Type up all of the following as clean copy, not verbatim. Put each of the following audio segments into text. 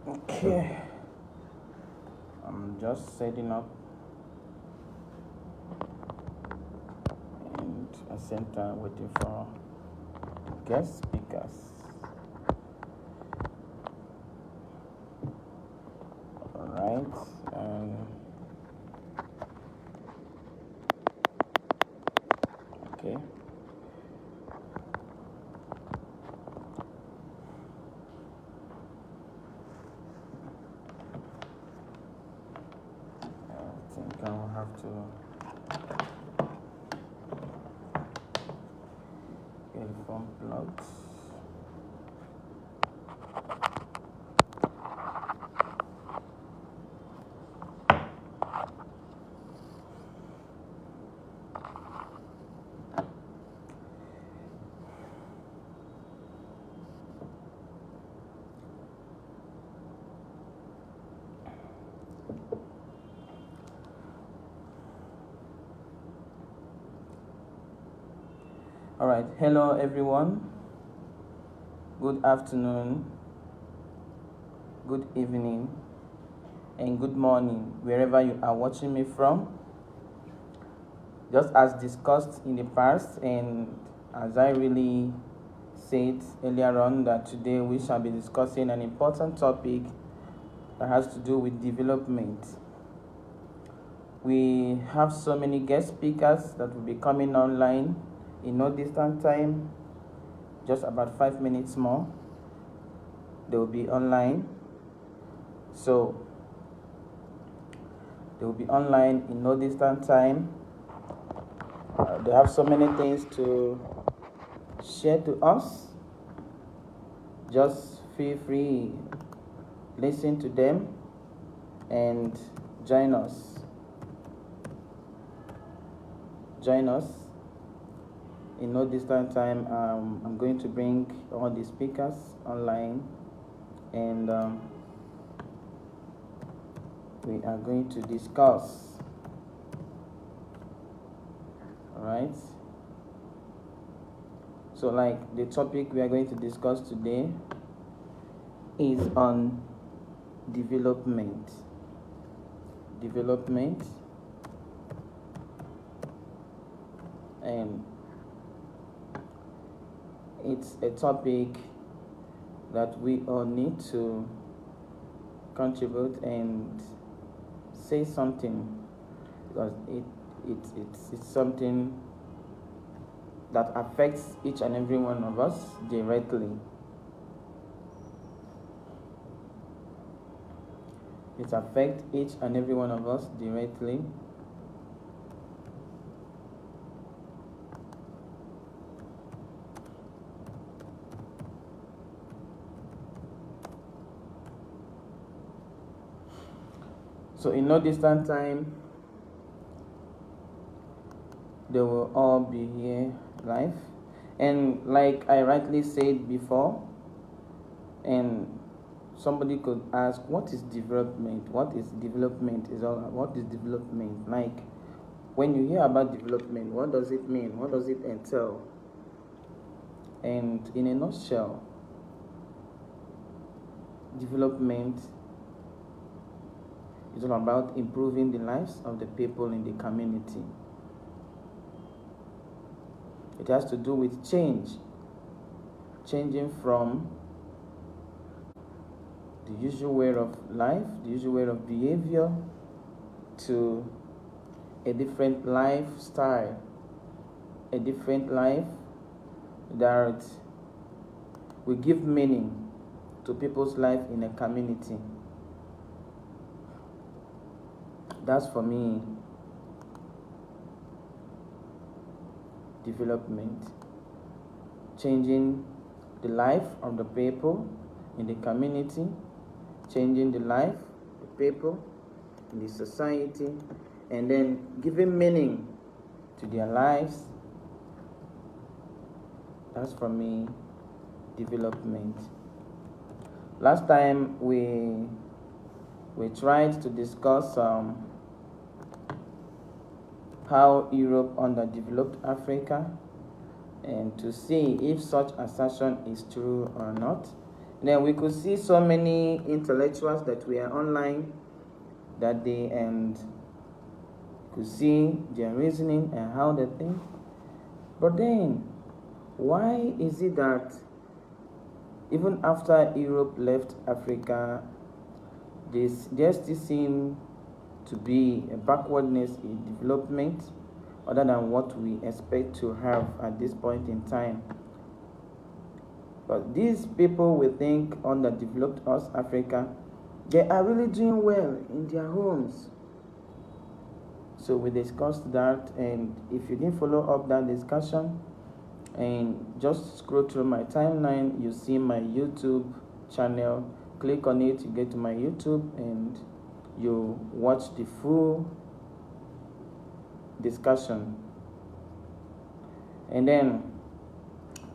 Okay, I'm just setting up and a center waiting for guest speakers. All right, okay. I think I'll have to get the phone plugged. All right, hello everyone. Good afternoon, good evening, and good morning, wherever you are watching me from. Just as discussed in the past, and as I really said earlier on, that today we shall be discussing an important topic that has to do with development. We have so many guest speakers that will be coming online in no distant time, just about 5 minutes more. They will be online. So they will be online in no distant time. They have so many things to share to us. Just feel free, listen to them and join us. Join us in no distant time. I'm going to bring all the speakers online, and we are going to discuss. All right. So, like, the topic we are going to discuss today is on development. Development, and it's a topic that we all need to contribute and say something, because it's something that affects each and every one of us directly. It affects each and every one of us directly. So in no distant time, they will all be here live. And like I rightly said before, and somebody could ask, what is development? What is development? What is development? Like, when you hear about development, what does it mean? What does it entail? And in a nutshell, development is all about improving the lives of the people in the community. It has to do with changing from the usual way of life, the usual way of behavior, to a different lifestyle, a different life that will give meaning to people's life in a community. That's, for me, development. Changing the life of the people in the community, changing the life of the people in the society, and then giving meaning to their lives. That's, for me, development. Last time we tried to discuss how Europe underdeveloped Africa, and to see if such assertion is true or not. Then we could see so many intellectuals that were online that they and could see their reasoning and how they think. But then, why is it that even after Europe left Africa, there still seem to be a backwardness in development other than what we expect to have at this point in time? But these people we think underdeveloped us, Africa, they are really doing well in their homes. So we discussed that, and if you didn't follow up that discussion, and just scroll through my timeline, you see my YouTube channel. Click on it, you get to my YouTube, and you watch the full discussion. And then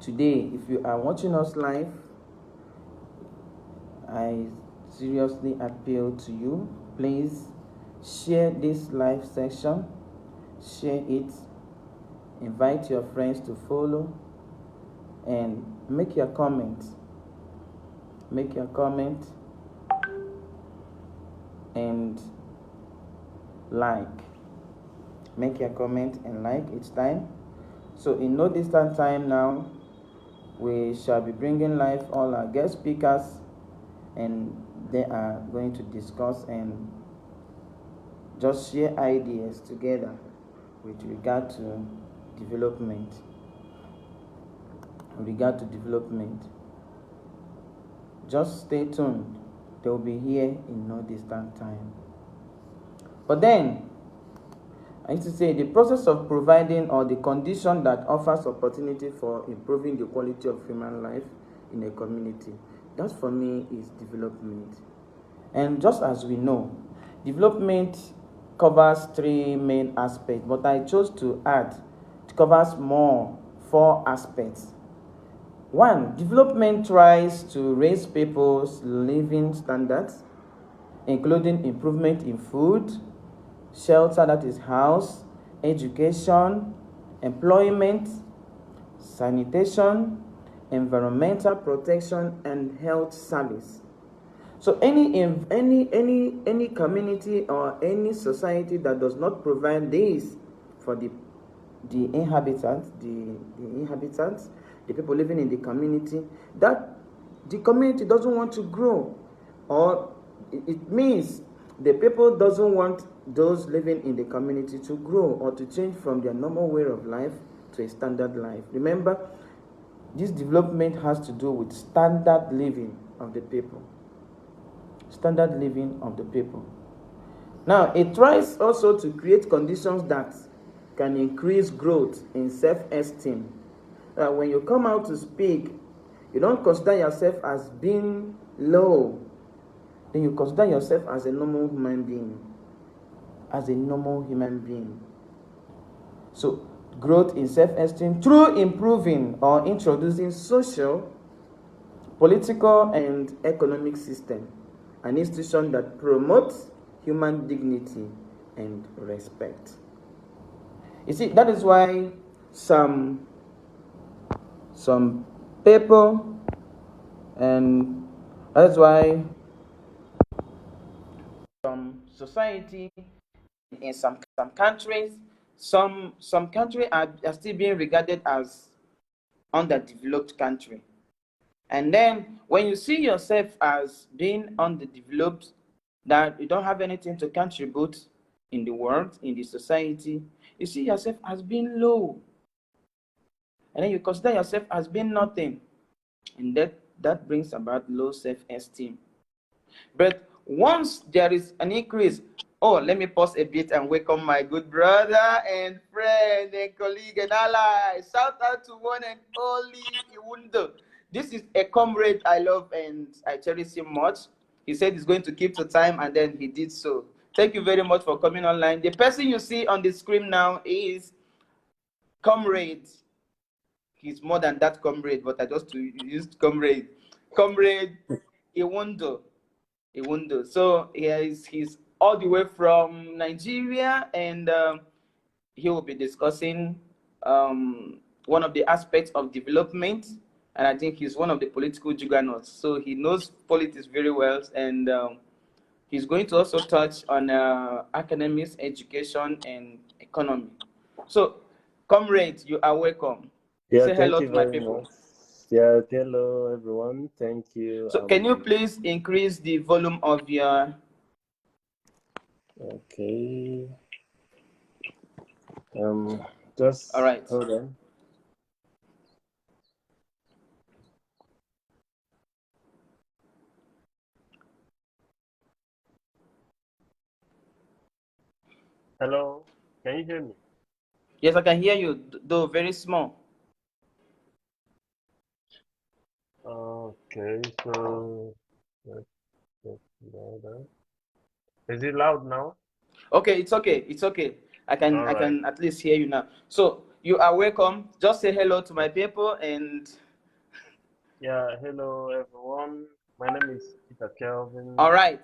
today, if you are watching us live, I seriously appeal to you, please share this live session, share it, invite your friends to follow, and make your comment and make your comment and like each time. So in no distant time now, we shall be bringing live all our guest speakers, and they are going to discuss and just share ideas together with regard to development. Just stay tuned. They will be here in no distant time. But then, I used to say the process of providing or the condition that offers opportunity for improving the quality of human life in a community, that for me is development. And just as we know, development covers three main aspects, but I chose to add, it covers four aspects. One, development tries to raise people's living standards, including improvement in food, shelter, that is house, education, employment, sanitation, environmental protection, and health service. So any community or any society that does not provide this for the inhabitants, the people living in the community, that the community doesn't want to grow, or it means the people doesn't want those living in the community to grow or to change from their normal way of life to a standard life. Remember, this development has to do with standard living of the people. Now, it tries also to create conditions that can increase growth in self-esteem. When you come out to speak, you don't consider yourself as being low. Then you consider yourself as a normal human being. So, growth in self-esteem through improving or introducing social, political, and economic system, an institution that promotes human dignity and respect. You see, that is why some people, and that's why some society in some countries, some countries are still being regarded as underdeveloped country. And then when you see yourself as being underdeveloped, that you don't have anything to contribute in the world, in the society, you see yourself as being low. And then you consider yourself as being nothing. And that brings about low self-esteem. But once there is an increase, let me pause a bit and welcome my good brother and friend and colleague and ally. Shout out to one and only Iwundo. This is a comrade I love and I cherish him much. He said he's going to keep to time, and then he did so. Thank you very much for coming online. The person you see on the screen now is comrade. He's more than that comrade, but I just used comrade. Comrade Iwundo. So he's all the way from Nigeria, and he will be discussing one of the aspects of development, and I think he's one of the political juggernauts. So he knows politics very well, and he's going to also touch on academics, education, and economy. So, comrades, you are welcome. Yeah, Say thank hello you to my very people. much. Yeah, hello everyone. Thank you. So, can you please increase the volume of your... Okay. Just All right. hold on. Hello, can you hear me? Yes, I can hear you, though very small. Okay, so let's get louder. Is it loud now? Okay, it's okay. It's okay. I All right. can at least hear you now. So you are welcome. Just say hello to my people and... Yeah, hello everyone. My name is Peter Kelvin. All right.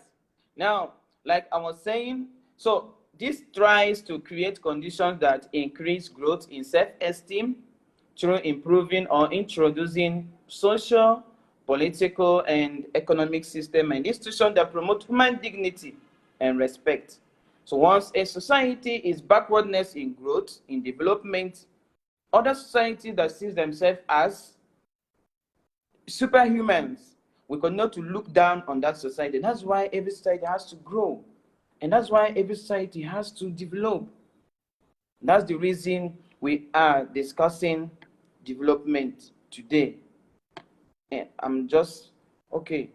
Now, like I was saying, so this tries to create conditions that increase growth in self-esteem through improving or introducing social, political, and economic system and institutions that promote human dignity and respect. So once a society is backwardness in growth, in development, other societies that see themselves as superhumans, we continue to look down on that society. That's why every society has to grow. And that's why every society has to develop. That's the reason we are discussing development today. And I'm just, okay.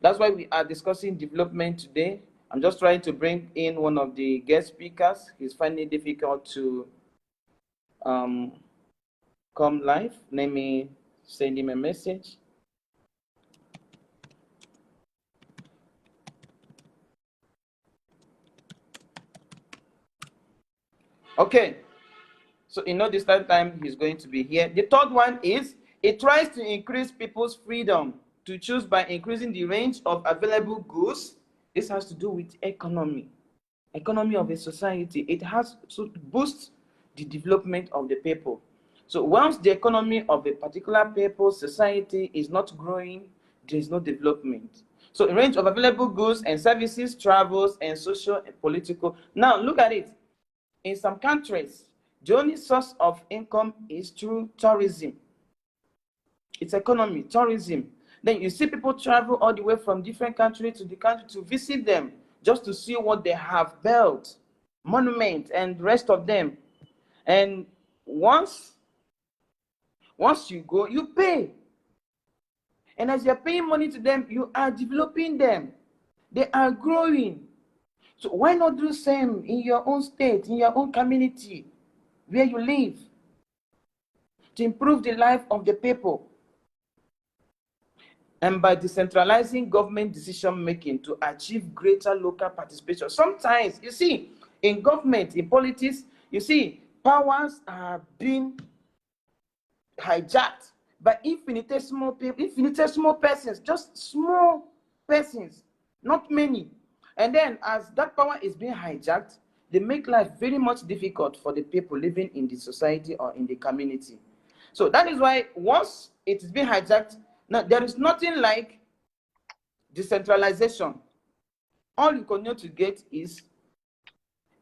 That's why we are discussing development today. I'm just trying to bring in one of the guest speakers. He's finding it difficult to um, come live. Let me send him a message. Okay. So in no distant time, he's going to be here. The third one is it tries to increase people's freedom to choose by increasing the range of available goods. This has to do with economy of a society. It has to boost the development of the people. So once the economy of a particular people, society is not growing, there is no development. So a range of available goods and services, travels, and social and political. Now look at it. In some countries, the only source of income is through tourism. It's economy, tourism. Then you see people travel all the way from different country to the country to visit them, just to see what they have built, monuments and the rest of them. And once you go, you pay. And as you're paying money to them, you are developing them. They are growing. So why not do the same in your own state, in your own community, where you live, to improve the life of the people? And by decentralizing government decision making to achieve greater local participation. Sometimes, you see, in government, in politics, you see, powers are being hijacked by infinitesimal people, infinitesimal persons, just small persons, not many. And then as that power is being hijacked, they make life very much difficult for the people living in the society or in the community. So that is why once it is being hijacked, now there is nothing like decentralization. All you continue to get is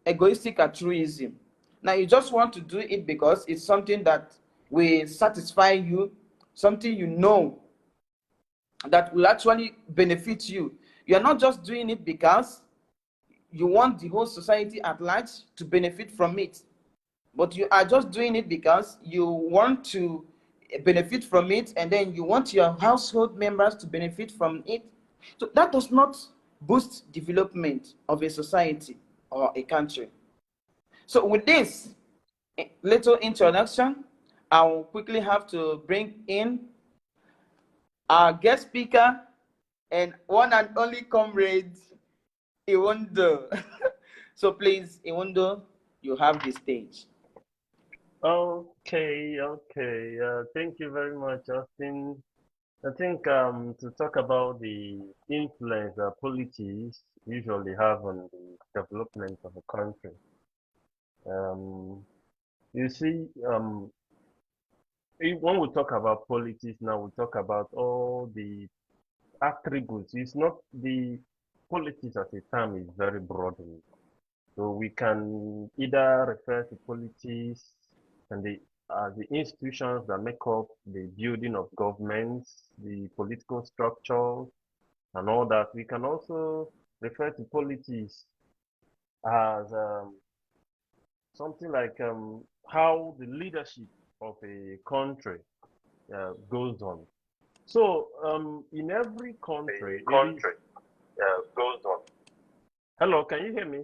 egoistic altruism. Now you just want to do it because it's something that will satisfy you, something you know that will actually benefit you. You are not just doing it because you want the whole society at large to benefit from it, but you are just doing it because you want to benefit from it, and then you want your household members to benefit from it. So that does not boost development of a society or a country. So with this little introduction, I will quickly have to bring in our guest speaker and one and only comrade, Iwondo. So please, Iwondo, you have the stage. Okay. Thank you very much, Austin. I think to talk about the influence that politics usually have on the development of a country. Um, you see, when we talk about politics now, we talk about all the attributes. It's not the politics as a term is very broad. So we can either refer to politics and the institutions that make up the building of governments, the political structures, and all that. We can also refer to politics as something like how the leadership of a country goes on. So in every country, it is. Goes on. Hello, can you hear me?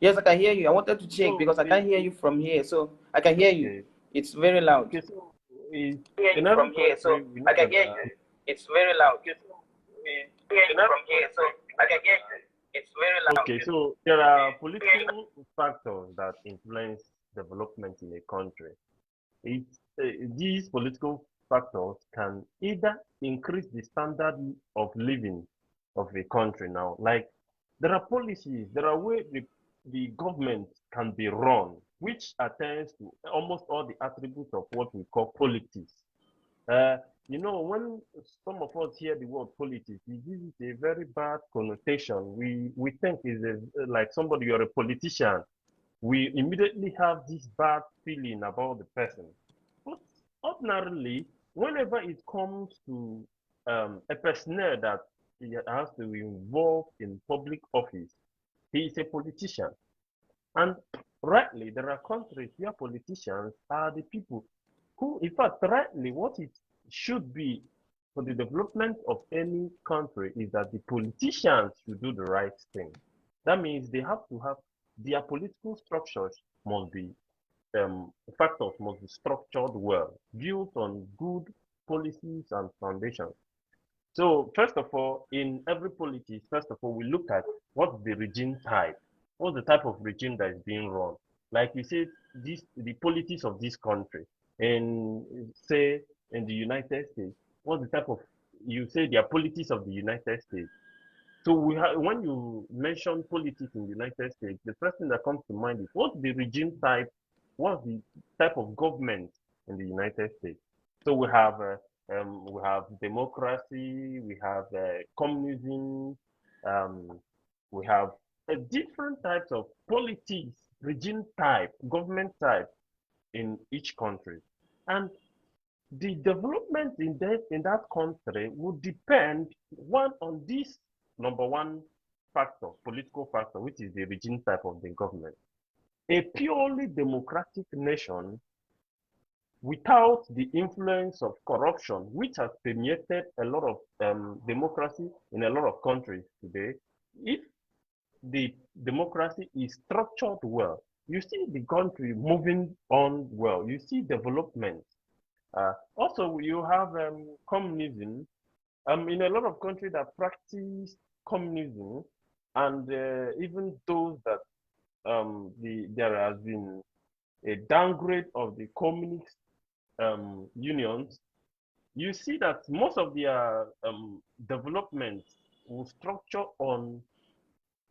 Yes, I can hear you. I wanted to check So because I can't hear you from here. So I can hear you. okay. It's very loud. Okay, so Hear in you every from here, so country, we know I can that hear you. It's very loud. okay, so Hear you in every from here, so I can hear you. It's very loud. okay, so there are political factors that influence development in a country. It, these political factors can either increase the standard of living of a country now. Like there are policies, there are ways the government can be run, which attends to almost all the attributes of what we call politics. Uh, when some of us hear the word politics, it gives it a very bad connotation. We think is like somebody you're a politician. We immediately have this bad feeling about the person. But ordinarily, whenever it comes to a personnel that he has to be involved in public office, he is a politician. And rightly, there are countries where politicians are the people who, in fact, rightly, what it should be for the development of any country is that the politicians should do the right thing. That means they have to have their political structures must be factors must be structured well, built on good policies and foundations. So first of all, in every politics, first of all, we look at what's the regime type, what's the type of regime that is being run. Like you said, the politics of this country, and say in the United States, what's the type of you say their politics of the United States. So when you mention politics in the United States, the first thing that comes to mind is what's the regime type, what's the type of government in the United States. So we have democracy, we have communism, um, we have different types of politics, regime type, government type in each country, and the development in that country would depend one on this number one factor, political factor, which is the regime type of the government. A purely democratic nation without the influence of corruption, which has permeated a lot of democracy in a lot of countries today, if the democracy is structured well, you see the country moving on well, you see development. Also, you have communism. In a lot of countries that practice communism, and even those that there has been a downgrade of the communist unions, you see that most of their development will structure on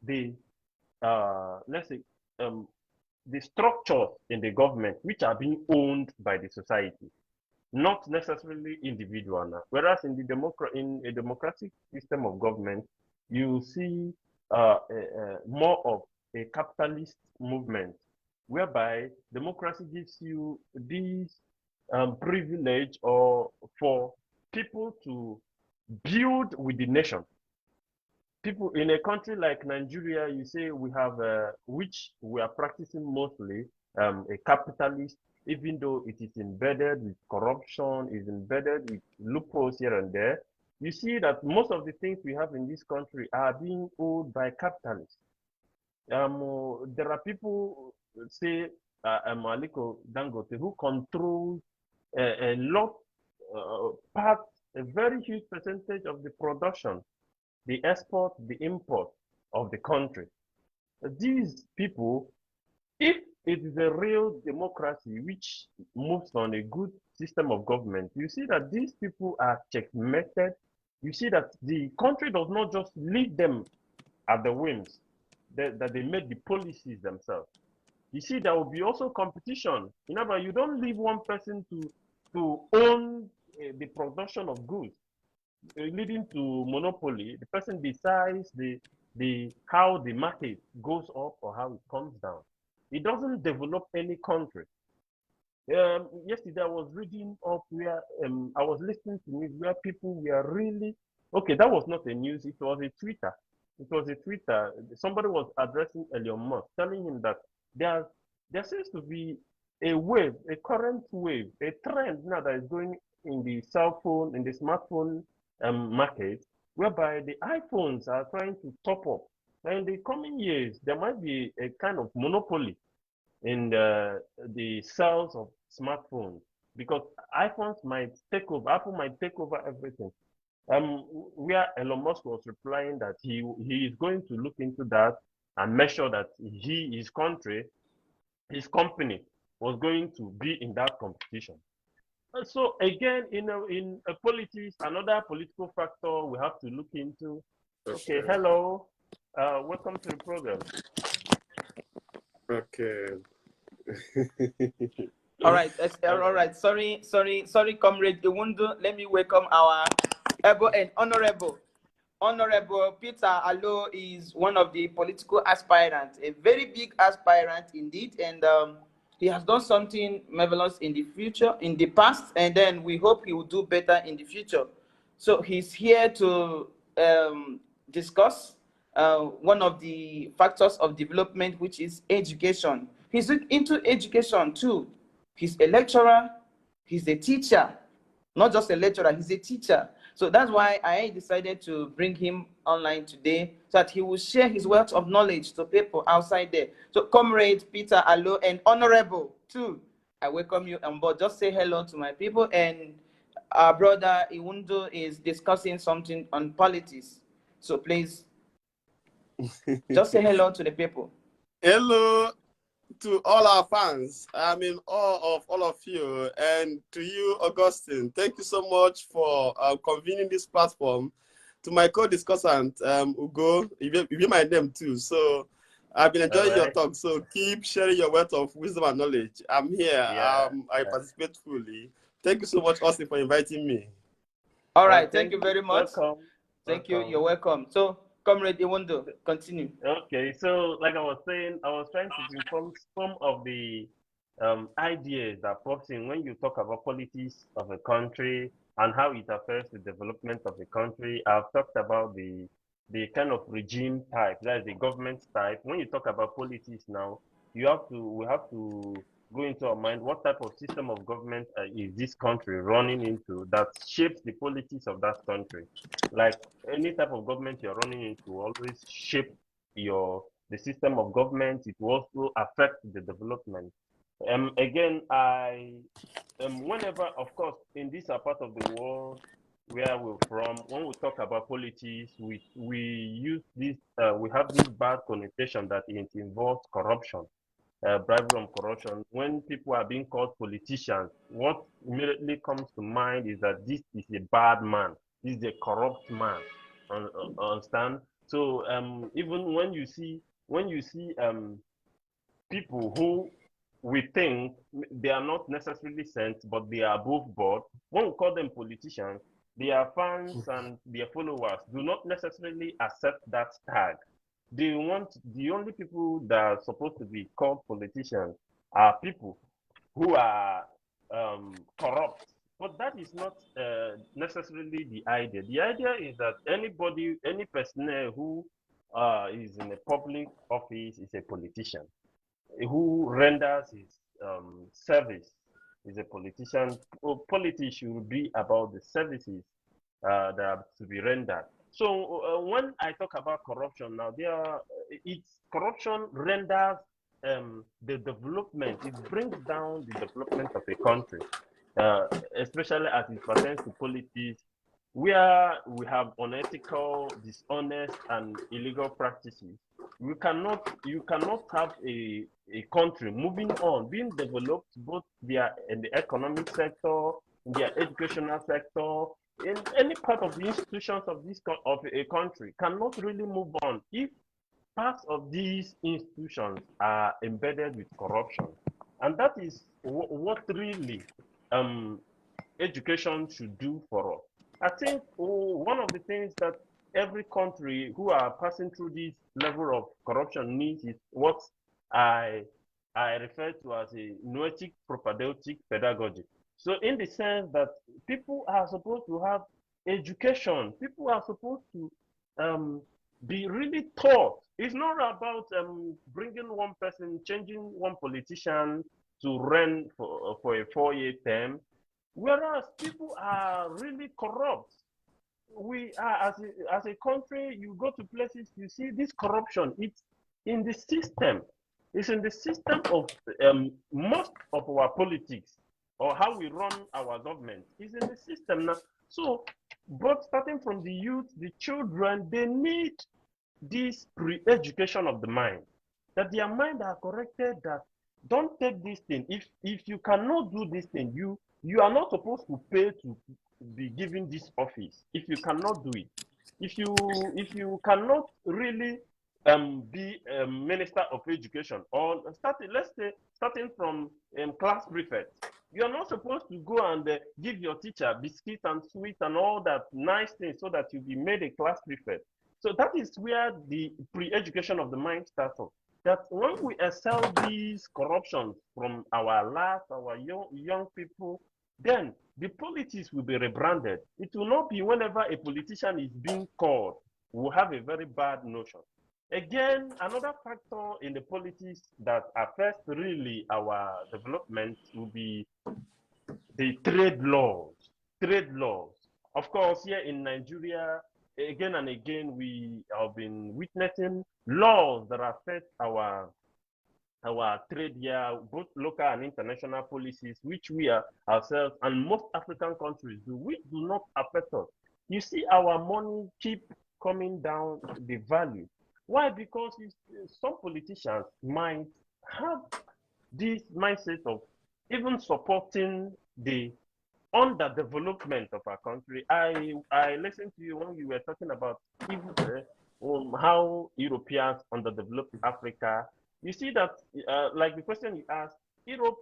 the let's say um, the structures in the government which are being owned by the society, not necessarily individual now. Whereas in in a democratic system of government, you see more of a capitalist movement, whereby democracy gives you this privilege or for people to build with the nation. People in a country like Nigeria, you say we have, which we are practicing mostly, a capitalist, even though it is embedded with corruption, is embedded with loopholes here and there. You see that most of the things we have in this country are being owned by capitalists. There are people, say, Aliko Dangote, who controls a lot, part, a very huge percentage of the production, the export, the import of the country. These people, if it is a real democracy which moves on a good system of government, you see that these people are checkmated. You see that the country does not just leave them at the whims, that they make the policies themselves. You see, there will be also competition. You don't leave one person to to own the production of goods, leading to monopoly. The person decides the how the market goes up or how it comes down. It doesn't develop any country. Yesterday I was reading up where I was listening to news where people were really okay. That was not a news. It was a Twitter. It was a Twitter. Somebody was addressing Elon Musk, telling him that there there seems to be a wave, a current wave, a trend now that is going in the cell phone, in the smartphone market, whereby the iPhones are trying to top up. And in the coming years, there might be a kind of monopoly in the sales of smartphones because iPhones might take over, Apple might take over everything. Where Elon Musk was replying that he is going to look into that and make sure that his country, his company was going to be in that competition. So again, in politics, another political factor we have to look into. Okay, hello, welcome to the program. Okay. All right, all right. Sorry, Comrade Iwundu. Let me welcome our able and honorable. Honorable Peter Alo is one of the political aspirants, a very big aspirant indeed, and he has done something marvelous in the future, in the past, and then we hope he will do better in the future. So he's here to discuss one of the factors of development, which is education. He's into education too. He's a lecturer, he's a teacher, not just a lecturer, he's a teacher. So that's why I decided to bring him online today so that he will share his wealth of knowledge to people outside there. So Comrade Peter Alo and Honorable too, I welcome you on board. Just say hello to my people. And our brother Iwundu is discussing something on politics. So please, just say hello to the people. Hello to all our fans. I'm in awe of all of you. And to you, Augustine, thank you so much for convening this platform. To my co-discussant, Ugo, you be my name too. So I've been enjoying your talk. So keep sharing your wealth of wisdom and knowledge. I'm here. I participate fully. Thank you so much, Austin, for inviting me. All right. Thank you very much. Welcome. Thank you. You're welcome. So, Comrade Iwundu, continue. Okay, so like I was saying, I was trying to inform some of the ideas that pops in when you talk about politics of a country and how it affects the development of the country. I've talked about the kind of regime type, that is the government type. When you talk about politics now, we have to go into our mind what type of system of government is this country running into that shapes the politics of that country. Like any type of government you're running into always shape the system of government. It will also affect the development. Again, whenever, of course, in this part of the world where we're from, when we talk about politics, we use this, we have this bad connotation that it involves corruption, bribery and corruption. When people are being called politicians, what immediately comes to mind is that this is a bad man, this is a corrupt man. Understand? So even when you see people who we think they are not necessarily sent, but they are above board. When we call them politicians, their fans and their followers do not necessarily accept that tag. They want the only people that are supposed to be called politicians are people who are corrupt. But that is not necessarily the idea. The idea is that anybody, any personnel who is in a public office is a politician, who renders his service is a politician. Well, politics should be about the services that are to be rendered. So when I talk about corruption now, corruption renders the development. It brings down the development of a country, especially as it pertains to politics, where we have unethical, dishonest, and illegal practices. You cannot have a country moving on, being developed both via in the economic sector, in the educational sector, in any part of the institutions of a country, cannot really move on if parts of these institutions are embedded with corruption. And that is what really education should do for us. I think one of the things that every country who are passing through this level of corruption needs is what I I refer to as a noetic propedeutic pedagogy. So in the sense that people are supposed to have education, people are supposed to um, be really taught. It's not about bringing one person, changing one politician to run for a 4-year term, whereas people are really corrupt. We are, as a country, you go to places, you see this corruption. It's in the system. It's in the system of most of our politics or how we run our government. It's in the system now. So, but starting from the youth, the children, they need this pre-education of the mind, that their mind are corrected, that don't take this thing. If you cannot do this thing, you are not supposed to pay to be given this office if you cannot do it. If you cannot really be a minister of education, or starting, let's say, starting from class prefect, you are not supposed to go and give your teacher biscuits and sweets and all that nice things so that you be made a class prefect. So that is where the pre-education of the mind starts off. That when we excel these corruptions from our last, our young people, then the politics will be rebranded. It will not be whenever a politician is being called, we'll have a very bad notion. Again, another factor in the politics that affects really our development will be the trade laws. Trade laws. Of course, here in Nigeria, again and again, we have been witnessing laws that affect our trade here, both local and international policies, which we are ourselves and most African countries do, which do not affect us. You see, our money keep coming down the value. Why? Because some politicians might have this mindset of even supporting the underdevelopment of our country. I listened to you when you were talking about how Europeans underdeveloped Africa. You see that, like the question you asked, Europe,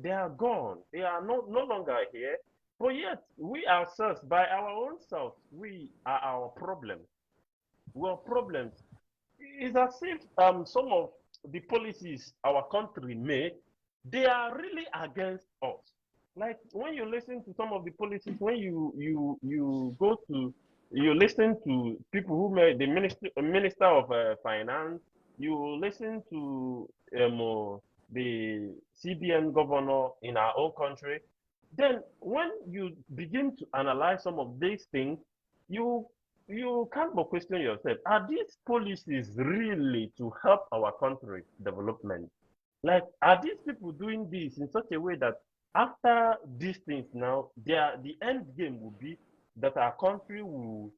they are gone. They are no longer here. But yet, we ourselves, by our own selves, we are our problems. We are problems. It's as if some of the policies our country made, they are really against us. Like when you listen to some of the policies, when you go to you listen to people who made the minister of finance, you listen to the CBN governor in our own country. Then when you begin to analyze some of these things, you you can't but question yourself, are these policies really to help our country development? Like, are these people doing this in such a way that after these things now, the end game will be that our country will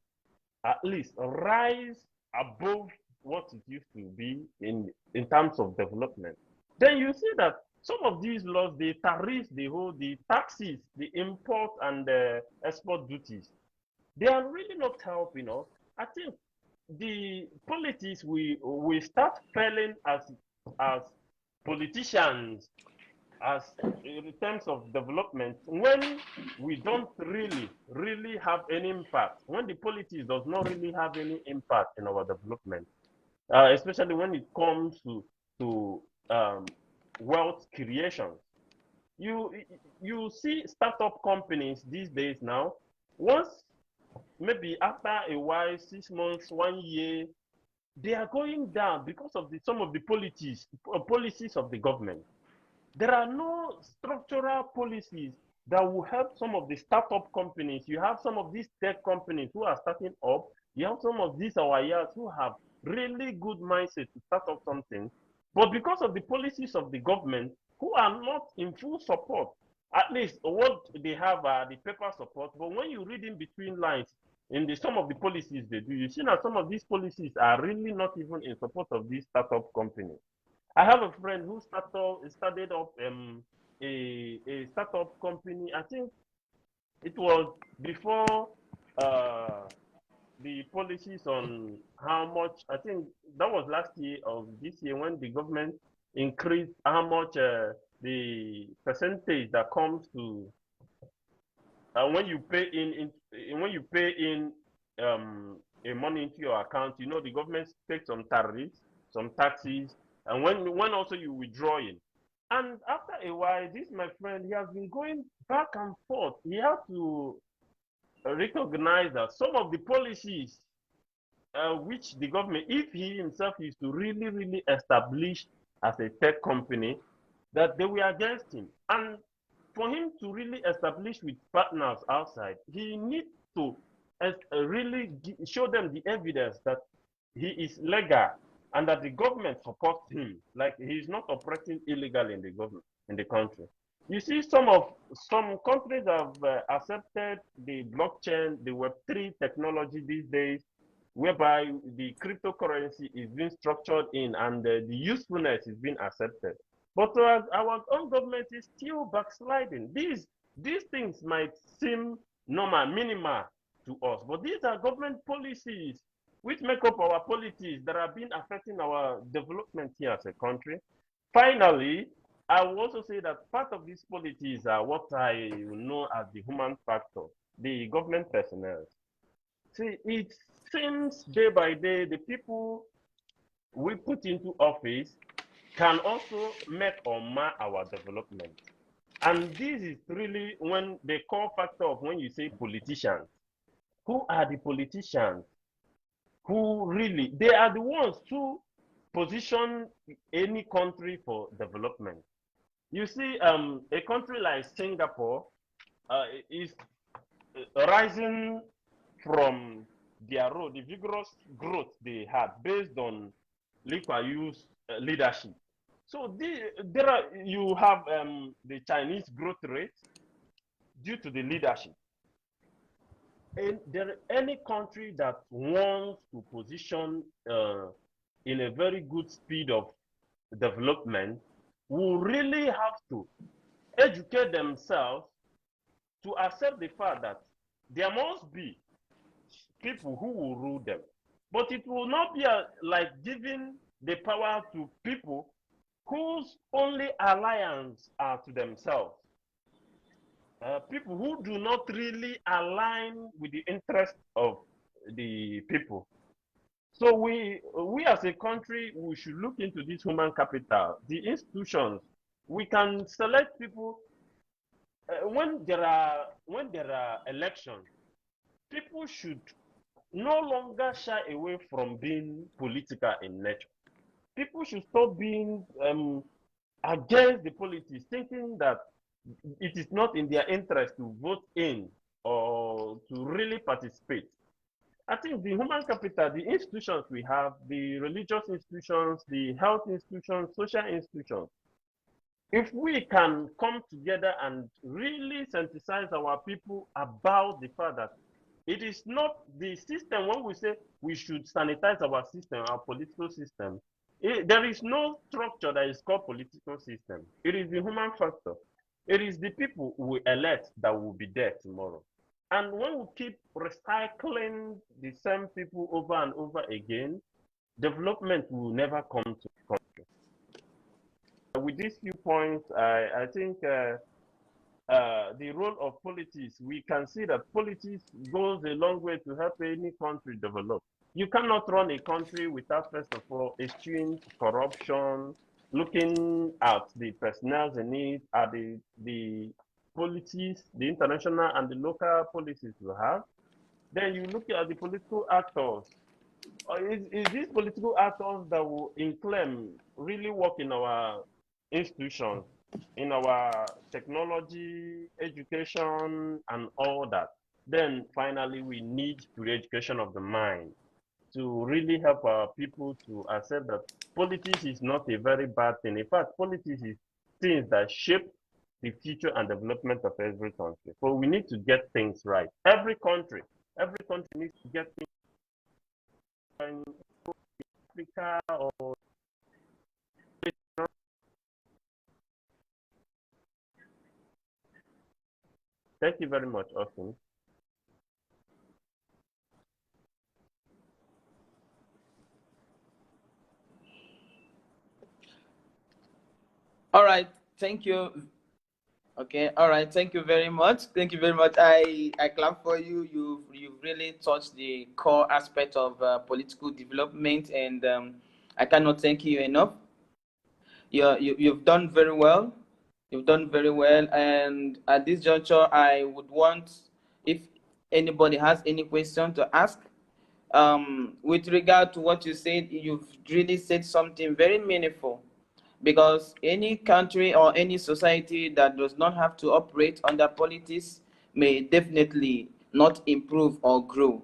at least rise above what it used to be in terms of development? Then you see that some of these laws, the tariffs, the taxes, the import and the export duties, they are really not helping us. I think the politics we start failing as politicians, as in terms of development, when we don't really have any impact, when the politics does not really have any impact in our development, especially when it comes to wealth creation. You see startup companies these days now, once maybe after a while, 6 months, 1 year, they are going down because of some of the policies of the government. There are no structural policies that will help some of the startup companies. You have some of these tech companies who are starting up. You have some of these our years who have really good mindset to start up something. But because of the policies of the government, who are not in full support, at least what they have are the paper support. But when you read in between lines, in some of the policies they do, you see that some of these policies are really not even in support of these startup companies. I have a friend who started up a startup company. I think it was before uh, the policies on how much. I think that was last year or this year when the government increased how much the percentage that comes to when you pay in a money into your account, you know the government takes some tariffs, some taxes, and when also you withdraw it. And after a while, this my friend, he has been going back and forth. He has to recognize that some of the policies which the government, if he himself is to really establish as a tech company, that they were against him. And for him to really establish with partners outside, he needs to really show them the evidence that he is legal and that the government supports him. Like he is not operating illegally in the government in the country. You see, some countries have accepted the blockchain, the Web3 technology these days, whereby the cryptocurrency is being structured in and the usefulness is being accepted. But our own government is still backsliding. These things might seem normal, minimal to us, but these are government policies which make up our policies that have been affecting our development here as a country. Finally, I will also say that part of these policies are what I know as the human factor, the government personnel. See, it seems day by day the people we put into office can also make or mar our development. And this is really when the core factor of when you say politicians. Who are the politicians? Who really, they are the ones who position any country for development. You see, a country like Singapore is rising from their road, the vigorous growth they had based on Lee Kuan Yew's leadership. So you have the Chinese growth rate due to the leadership. And any country that wants to position in a very good speed of development will really have to educate themselves to accept the fact that there must be people who will rule them. But it will not be like giving the power to people whose only alliance are to themselves. People who do not really align with the interest of the people. So we as a country, we should look into this human capital, the institutions. We can select people when there are elections. People should no longer shy away from being political in nature. People should stop being against the politics, thinking that it is not in their interest to vote in or to really participate. I think the human capital, the institutions we have, the religious institutions, the health institutions, social institutions, if we can come together and really sensitize our people about the fact that it is not the system, when we say we should sanitize our system, our political system, there is no structure that is called political system. It is the human factor. It is the people we elect that will be there tomorrow. And when we keep recycling the same people over and over again, development will never come to the country. With these few points, I think the role of politics, we can see that politics goes a long way to help any country develop. You cannot run a country without, first of all, eschewing corruption, looking at the personnel in it, at the policies, the international and the local policies you have. Then you look at the political actors. Is these political actors that will claim really work in our institutions, in our technology, education, and all that? Then finally, we need the education of the mind to really help our people to accept that politics is not a very bad thing. In fact, politics is things that shape the future and development of every country. So we need to get things right. Every country needs to get things in Africa or thank you very much, Austin. All right, thank you Okay, all right. Thank you very much. Thank you very much. I clap for you. You've really touched the core aspect of political development, and I cannot thank you enough. You've done very well. You've done very well. And at this juncture, I would want, if anybody has any question to ask, with regard to what you said, you've really said something very meaningful, because any country or any society that does not have to operate under politics may definitely not improve or grow.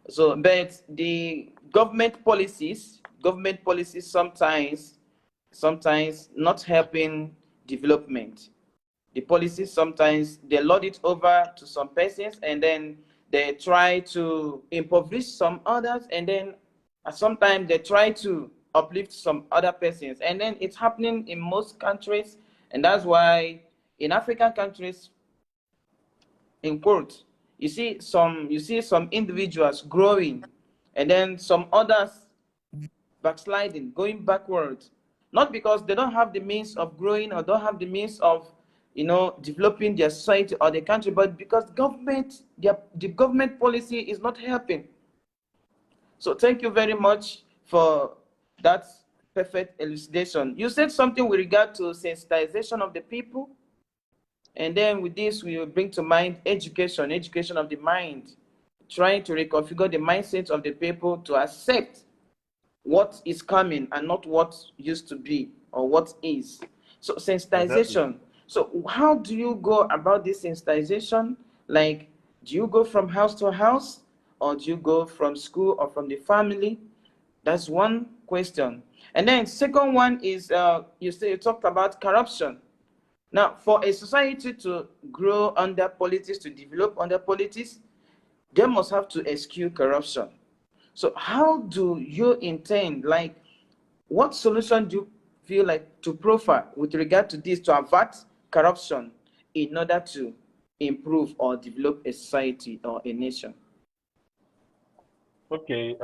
So, but the government policies sometimes not helping development. The policies sometimes they load it over to some persons, and then they try to impoverish some others, and then sometimes they try to uplift some other persons, and then it's happening in most countries. And that's why in African countries, in quote, you see some individuals growing, and then some others backsliding, going backwards, not because they don't have the means of growing or don't have the means of, developing their society or the country, but because the government policy is not helping. So thank you very much for that perfect elucidation. You said something with regard to sensitization of the people, and then with this we will bring to mind education of the mind, trying to reconfigure the mindset of the people to accept what is coming and not what used to be or what is. So Exactly. sensitization. So how do you go about this sensitization? Like, do you go from house to house, or do you go from school or from the family? That's one question. And then second one is, you talked about corruption. Now, for a society to grow under politics, to develop under politics, they must have to eschew corruption. So how do you intend, like, what solution do you feel like to profile with regard to this to avert corruption in order to improve or develop a society or a nation? Okay,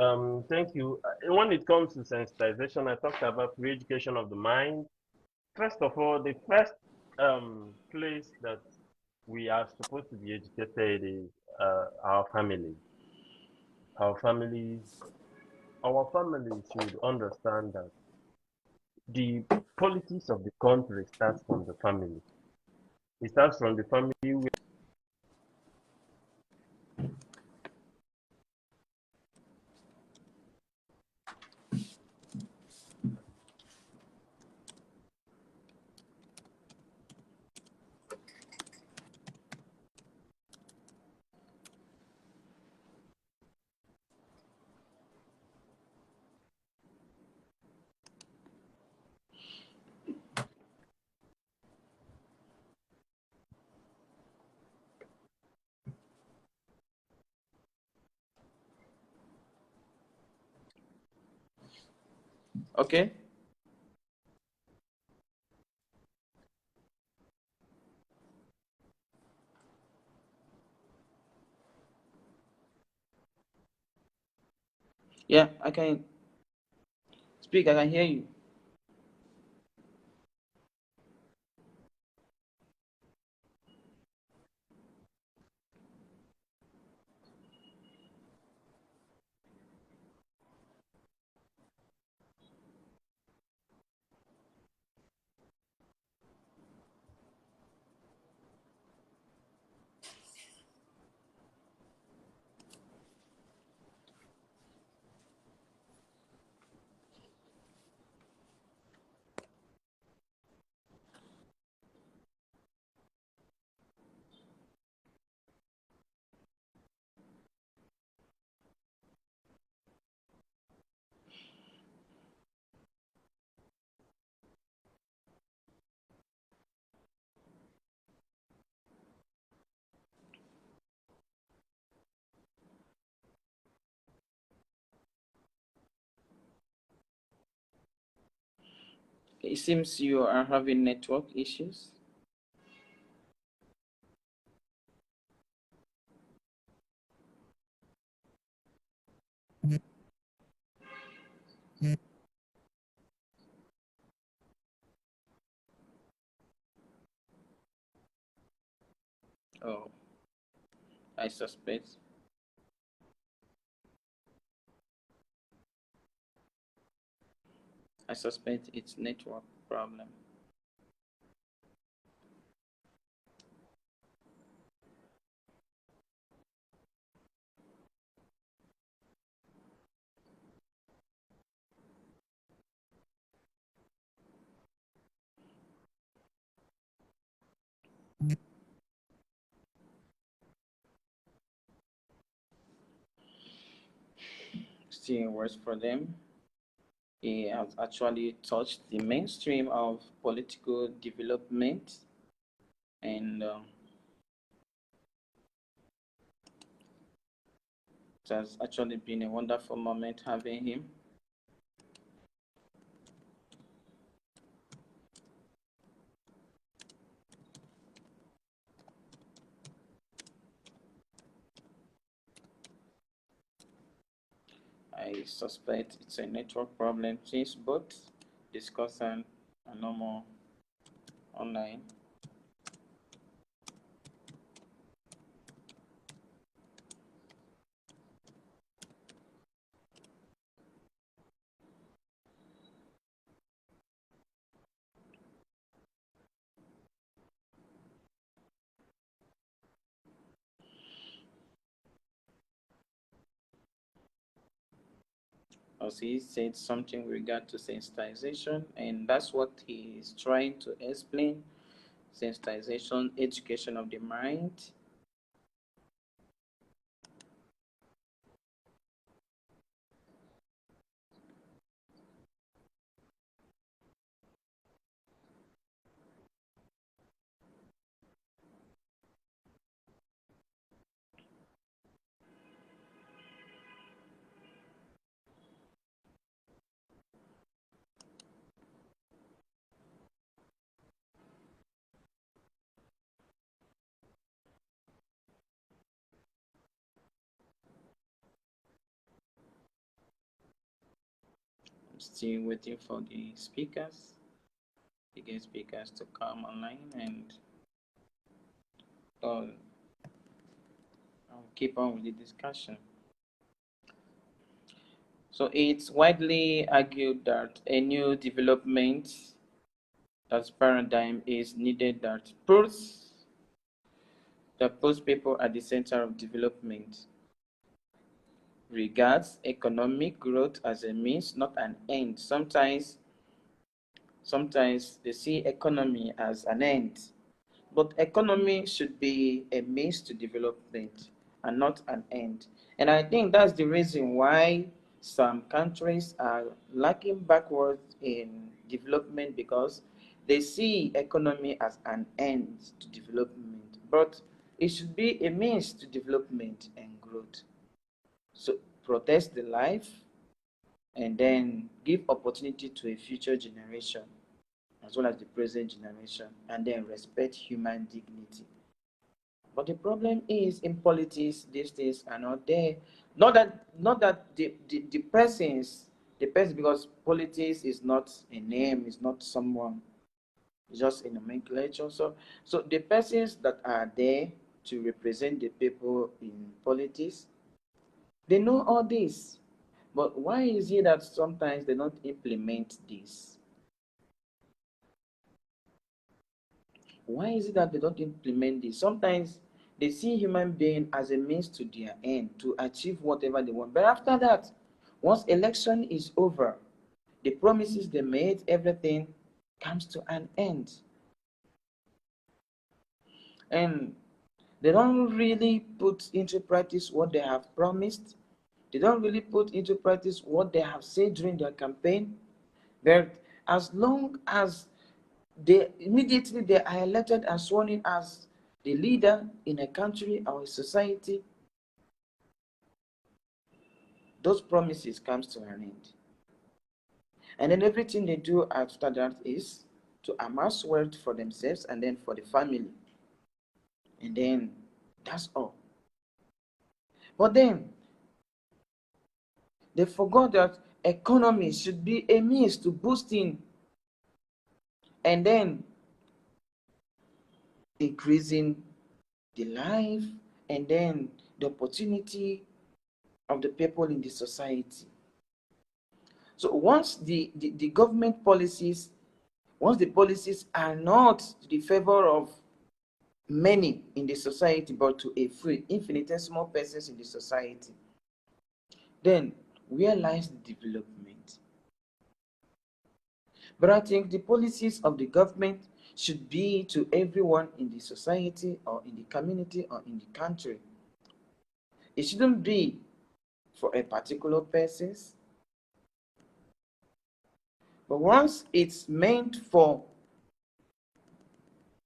thank you. When it comes to sensitization, I talked about re-education of the mind. First of all, the first place that we are supposed to be educated is our family. Our families, our families should understand that the politics of the country starts from the family. It starts from the family where Okay. Yeah, I can speak. I can hear you. It seems you are having network issues. Oh, I suspect. I suspect it's network problem. Still worse for them. He has actually touched the mainstream of political development, and it has actually been a wonderful moment having him. I suspect it's a network problem since both discussant are no more online. Also, he said something with regard to sensitization, and that's what he is trying to explain. Sensitization, education of the mind. I'm still waiting for the speakers, the guest speakers to come online, and I'll keep on with the discussion. So it's widely argued that a new development, that paradigm is needed that puts people at the center of development, regards economic growth as a means, not an end. Sometimes they see economy as an end, but economy should be a means to development and not an end. And I think that's the reason why some countries are lacking backwards in development, because they see economy as an end to development, but it should be a means to development and growth. So protect the life and then give opportunity to a future generation as well as the present generation, and then respect human dignity. But the problem is in politics, these things are not there. Not that the persons, the person, because politics is not a name, is not someone, it's just a nomenclature. So the persons that are there to represent the people in politics, they know all this. But why is it that sometimes they don't implement this? Why is it that they don't implement this? Sometimes they see human being as a means to their end, to achieve whatever they want. But after that, once election is over, the promises they made, everything comes to an end. And they don't really put into practice what they have promised. They don't really put into practice what they have said during their campaign. But as long as immediately they are elected and sworn in as the leader in a country or a society, those promises comes to an end. And then everything they do after that is to amass wealth for themselves and then for the family. And then that's all. But then they forgot that economy should be a means to boosting and then increasing the life, and then the opportunity of the people in the society. So once the government policies, once the policies are not to the favor of many in the society, but to a few infinitesimal persons in the society, then where lies the development? But I think the policies of the government should be to everyone in the society or in the community or in the country. It shouldn't be for a particular person. But once it's meant for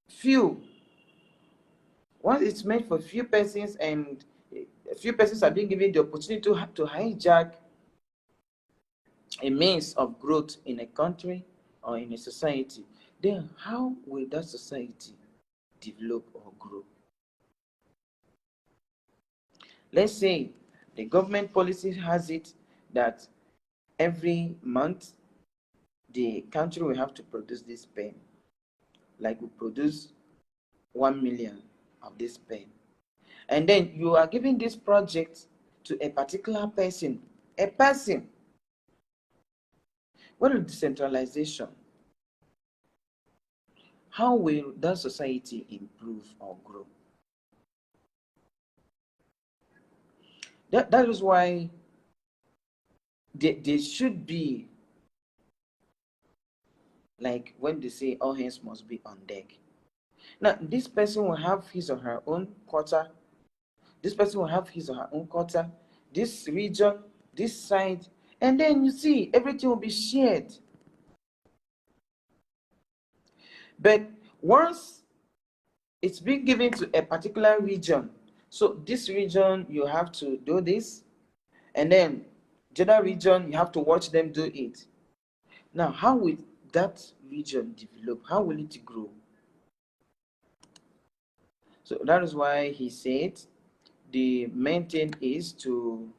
few, once it's meant for few persons and a few persons are being given the opportunity to hijack a means of growth in a country or in a society, then how will that society develop or grow? Let's say the government policy has it that every month the country will have to produce this pen, like we produce 1 million of this pen. And then you are giving this project to a particular person, a person. What is decentralization? How will that society improve or grow? That is why there should be, like when they say all hands must be on deck. Now, this person will have his or her own quota. This person will have his or her own quota. This region, this side, and then you see everything will be shared. But once it's been given to a particular region, so this region you have to do this, and then the other region you have to watch them do it. Now, how will that region develop? How will it grow? So that is why he said the main thing is to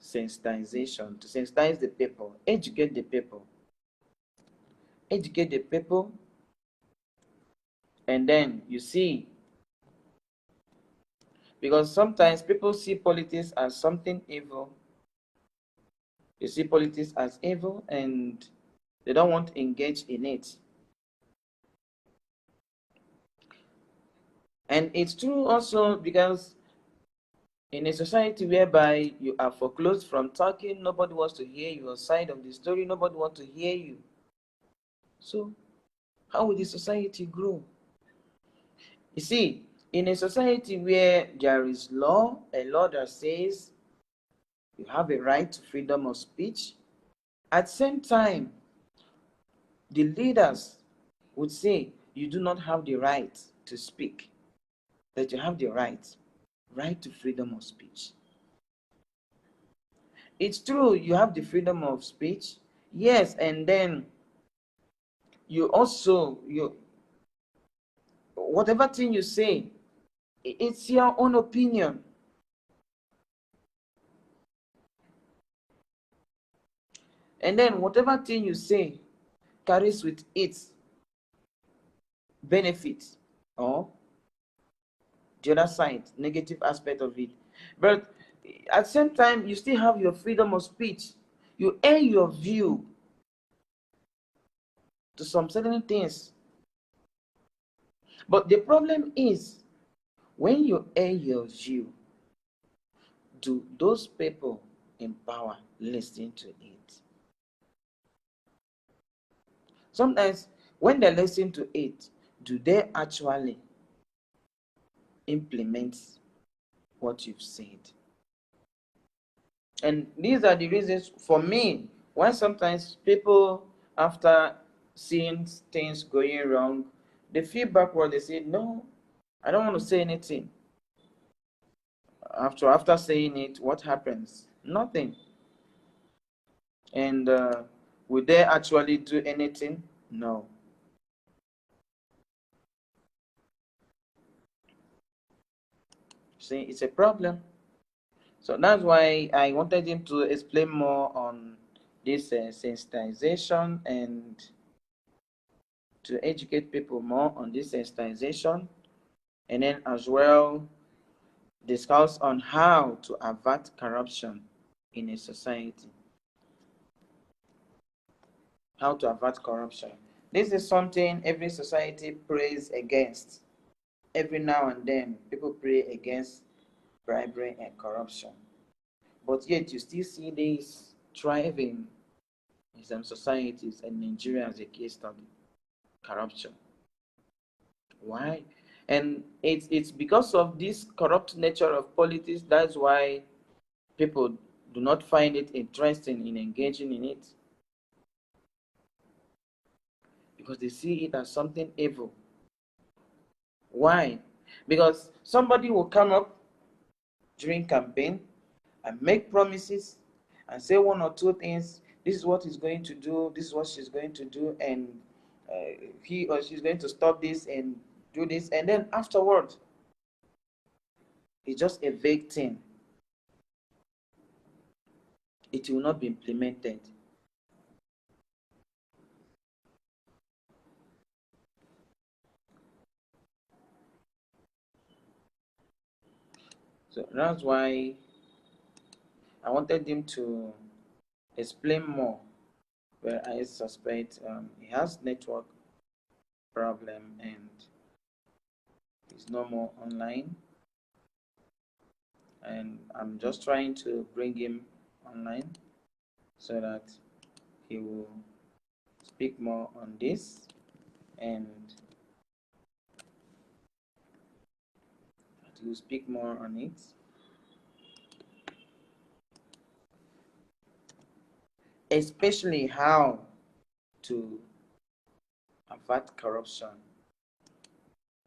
sensitization, to sensitize the people, educate the people, and then you see, because sometimes people see politics as something evil. They see politics as evil and they don't want to engage in it. And it's true also because in a society whereby you are foreclosed from talking, nobody wants to hear your side of the story, nobody wants to hear you. So how will the society grow? You see, in a society where there is law, a law that says you have a right to freedom of speech, at the same time, the leaders would say you do not have the right to speak, that you have the right to freedom of speech. It's true, you have the freedom of speech, yes, and then you also, whatever thing you say, it's your own opinion. And then whatever thing you say carries with it benefits or the other side, negative aspect of it. But at the same time, you still have your freedom of speech. You air your view to some certain things. But the problem is, when you air your view, do those people in power listen to it? Sometimes, when they listen to it, do they actually implement what you've said? And these are the reasons for me why sometimes people, after seeing things going wrong, they feel backward. They say, no, I don't want to say anything. After saying it, what happens? Nothing. And will they actually do anything? No. See, it's a problem. So that's why I wanted him to explain more on this sensitization and to educate people more on this sensitization, and then as well discuss on how to avert corruption in a society. How to avert corruption. This is something every society prays against. Every now and then, people pray against bribery and corruption. But yet, you still see this thriving in some societies, and Nigeria as a case study. Corruption. Why? And it's because of this corrupt nature of politics. That's why people do not find it interesting in engaging in it, because they see it as something evil. Why? Because somebody will come up during campaign and make promises and say one or two things. This is what he's going to do. This is what she's going to do, and he or she's going to stop this and do this, and then afterward, it's just a vague thing. It will not be implemented. So that's why I wanted him to explain more, where I suspect he has network problem and he's no more online, and I'm just trying to bring him online so that he will speak more on this, and he will speak more on it. Especially how to avert corruption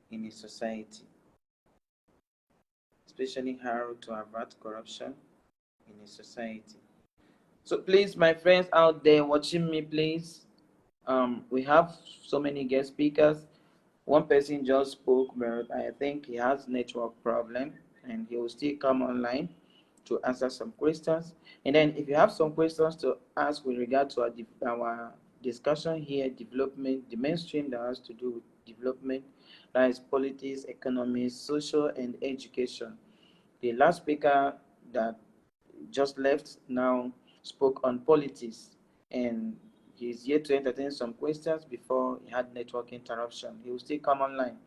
in a society. Especially how to avert corruption in a society. So please, my friends out there watching me, please, we have so many guest speakers. One person just spoke, but I think he has network problem, and he will still come online to answer some questions. And then if you have some questions to ask with regard to our discussion here, development, the mainstream that has to do with development, that is politics, economy, social, and education. The last speaker that just left now spoke on politics, and he's yet to entertain some questions before he had network interruption. He will still come online.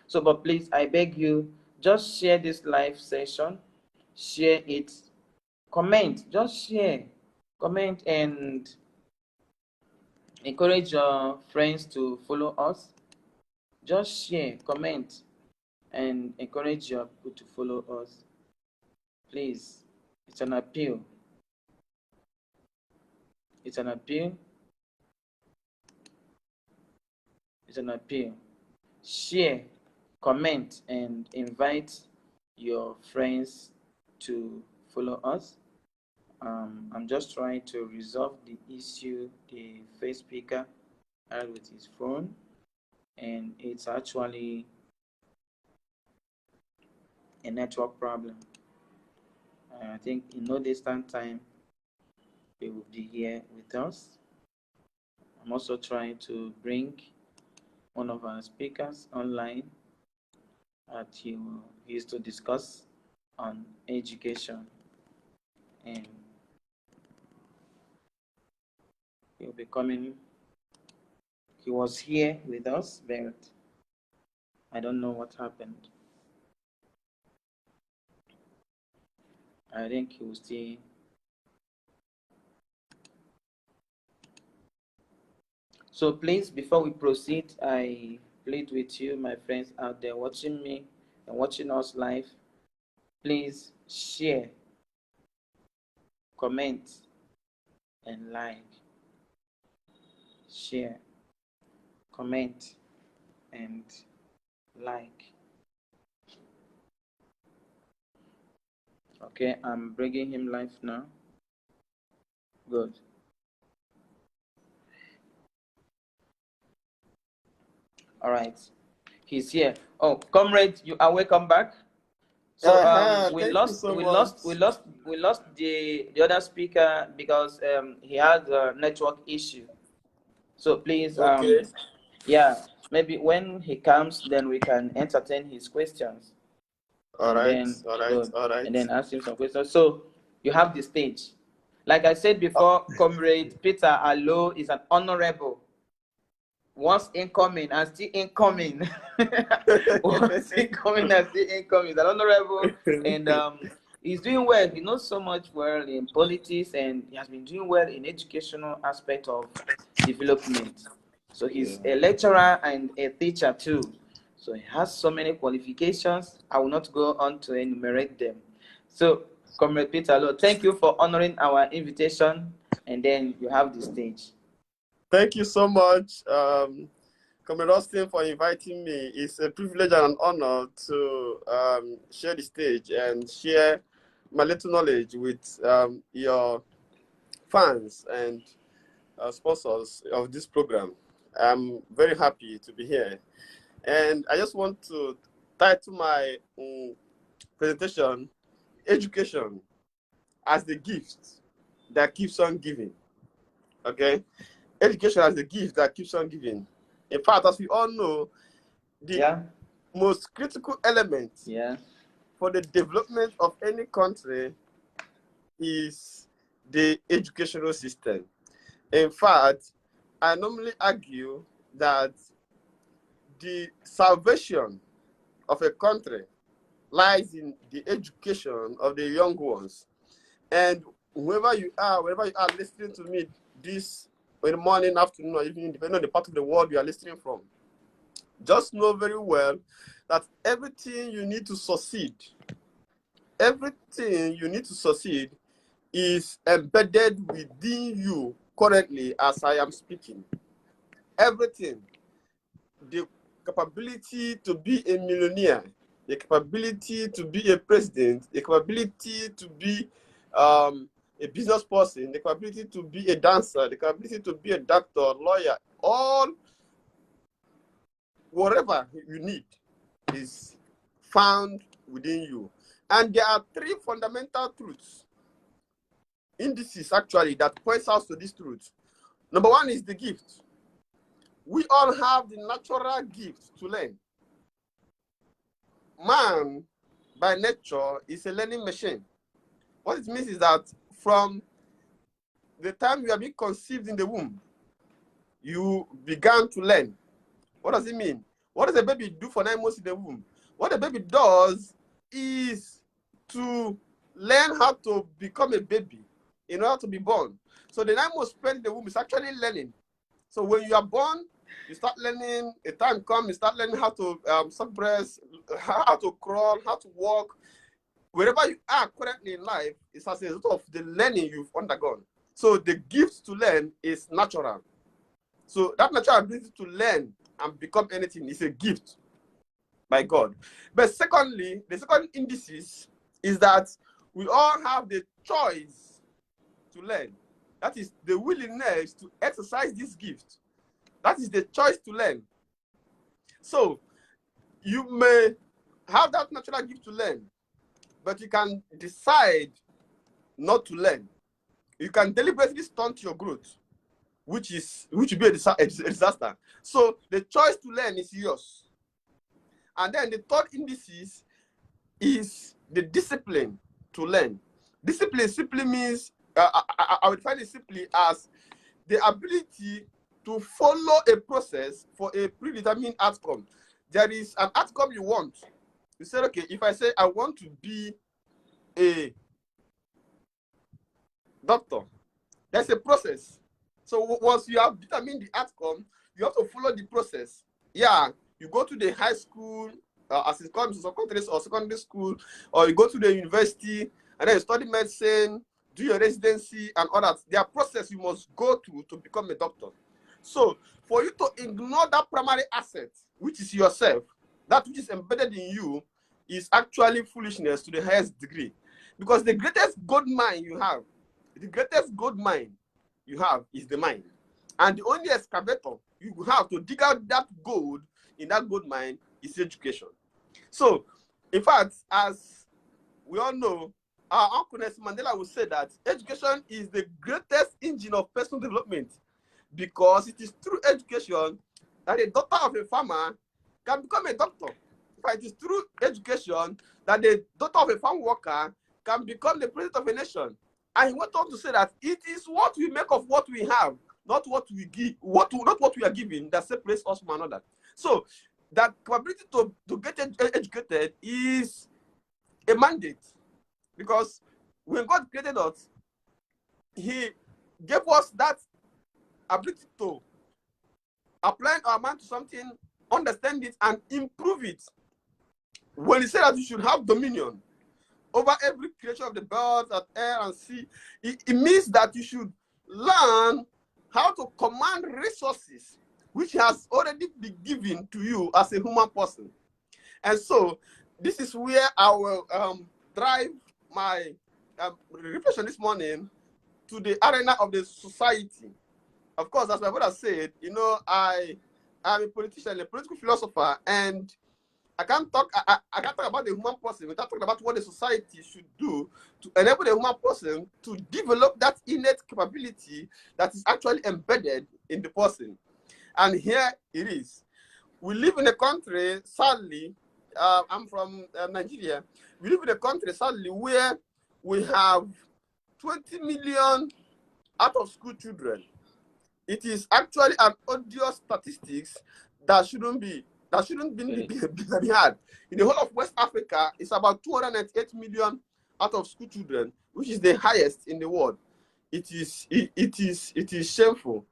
So, but please, I beg you, just share this live session, share it, comment, just share, comment, and encourage your friends to follow us. Just share, comment, and encourage your people to follow us. Please, it's an appeal. It's an appeal. It's an appeal. Share, comment, and invite your friends to follow us. I'm just trying to resolve the issue the first speaker had with his phone, and it's actually a network problem. I think in no distant time he will be here with us. I'm also trying to bring one of our speakers online that he is to discuss on education, and he'll be coming. He was here with us, but I don't know what happened. I think he will stay. So please, before we proceed, I plead with you, my friends out there watching me and watching us live, please share, comment, and like. Share, comment, and like. Okay, I'm bringing him live now. Good. All right, he's here. Oh, comrade, you are welcome back. So we lost the other speaker because he had a network issue. So please, okay. Yeah, maybe when he comes, then we can entertain his questions, All and right, then all right, so all right. and then ask him some questions. So you have the stage. Like I said before, Comrade Peter Allo is an honorable. Once incoming and still incoming. Once incoming and still incoming. He's an honorable, and he's doing well. He knows so much well in politics, and he has been doing well in educational aspect of development. So he's Yeah. a lecturer and a teacher too. So he has so many qualifications. I will not go on to enumerate them. So, Comrade Peter Allo, thank you for honoring our invitation, and then you have the stage. Thank you so much, Comrade Austin, for inviting me. It's a privilege and an honor to share the stage and share my little knowledge with your fans and sponsors of this program. I'm very happy to be here. And I just want to title my presentation, Education as the Gift That Keeps on Giving. Okay? Education as the gift that keeps on giving. In fact, as we all know, the most critical element for the development of any country is the educational system. In fact, I normally argue that the salvation of a country lies in the education of the young ones. And wherever you are listening to me this in the morning, afternoon, or evening, depending on the part of the world you are listening from, just know very well that everything you need to succeed is embedded within you currently as I am speaking. Everything. The capability to be a millionaire, the capability to be a president, the capability to be a business person, the capability to be a dancer, the capability to be a doctor, lawyer, all whatever you need is found within you. And there are three fundamental truths, indices actually, that points out to this truth. Number one is the gift. We all have the natural gift to learn. Man, by nature, is a learning machine. What it means is that from the time you are being conceived in the womb, you began to learn. What does it mean? What does a baby do for 9 months in the womb? What a baby does is to learn how to become a baby in order to be born. So the 9 months spent in the womb is actually learning. So when you are born, you start learning. A time comes, you start learning how to suck breast, how to crawl, how to walk. Wherever you are currently in life, it's as a result of the learning you've undergone. So the gift to learn is natural. So that natural ability to learn and become anything is a gift by God. But secondly, the second indices is that we all have the choice to learn. That is the willingness to exercise this gift. That is the choice to learn. So you may have that natural gift to learn, but you can decide not to learn. You can deliberately stunt your growth, which will be a disaster. So the choice to learn is yours. And then the third indices is the discipline to learn. Discipline simply means, I would define it simply as the ability to follow a process for a predetermined outcome. There is an outcome you want. You say, okay, if I say I want to be a doctor, there's a process. So once you have determined the outcome, you have to follow the process. Yeah, you go to the high school, as it comes to some countries, or secondary school, or you go to the university, and then you study medicine, do your residency, and all that. There are processes you must go through to become a doctor. So for you to ignore that primary asset, which is yourself, that which is embedded in you, is actually foolishness to the highest degree. Because the greatest gold mine you have is the mind. And the only excavator you have to dig out that gold in that gold mine is education. So, in fact, as we all know, our Uncle Nelson Mandela would say that education is the greatest engine of personal development, because it is through education that a daughter of a farmer can become a doctor. It is through education that the daughter of a farm worker can become the president of a nation. And he went on to say that it is what we make of what we have, not what we give, not what we are given, that separates us from another. So that capability to get educated is a mandate, because when God created us, he gave us that ability to apply our mind to something, understand it, and improve it. When he said that you should have dominion over every creature of the birds and air and sea, it means that you should learn how to command resources which has already been given to you as a human person. And so this is where I will drive my reflection this morning to the arena of the society. Of course, as my brother said, you know, I am a politician, a political philosopher, and I can't talk about the human person without talking about what the society should do to enable the human person to develop that innate capability that is actually embedded in the person. And here it is. We live in a country, sadly, I'm from Nigeria. We live in a country, sadly, where we have 20 million out of school children. It is actually an odious statistics that shouldn't be had. In the whole of West Africa, it's about 208 million out of school children, which is the highest in the world. It is shameful.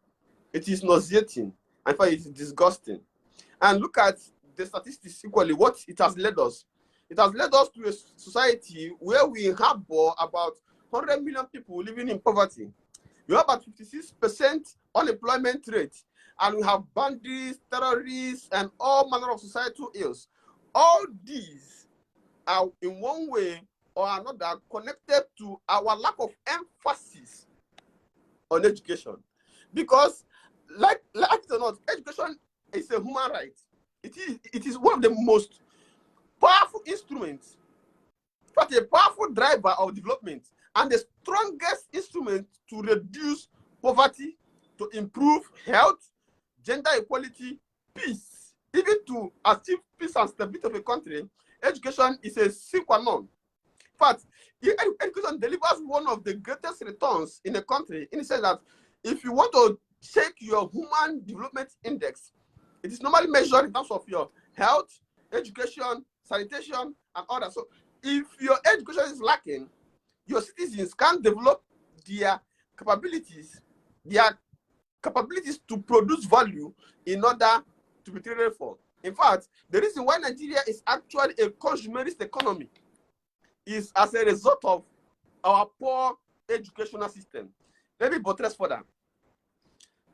It is nauseating. In fact, it is disgusting. And look at the statistics equally, what it has led us. It has led us to a society where we harbor about 100 million people living in poverty. We have about 56% unemployment rate, and we have bandits, terrorists, and all manner of societal ills. All these are in one way or another connected to our lack of emphasis on education. Because, like it or not, education is a human right. It is one of the most powerful instruments, in fact, a powerful driver of development, and the strongest instrument to reduce poverty, to improve health, gender equality, peace. Even to achieve peace and stability of a country, education is a sine qua non. In fact, education delivers one of the greatest returns in a country, in the sense that if you want to check your human development index, it is normally measured in terms of your health, education, sanitation, and all that. So if your education is lacking, your citizens can't develop their capabilities to produce value in order to be traded for. In fact, the reason why Nigeria is actually a consumerist economy is as a result of our poor educational system. Let me buttress further.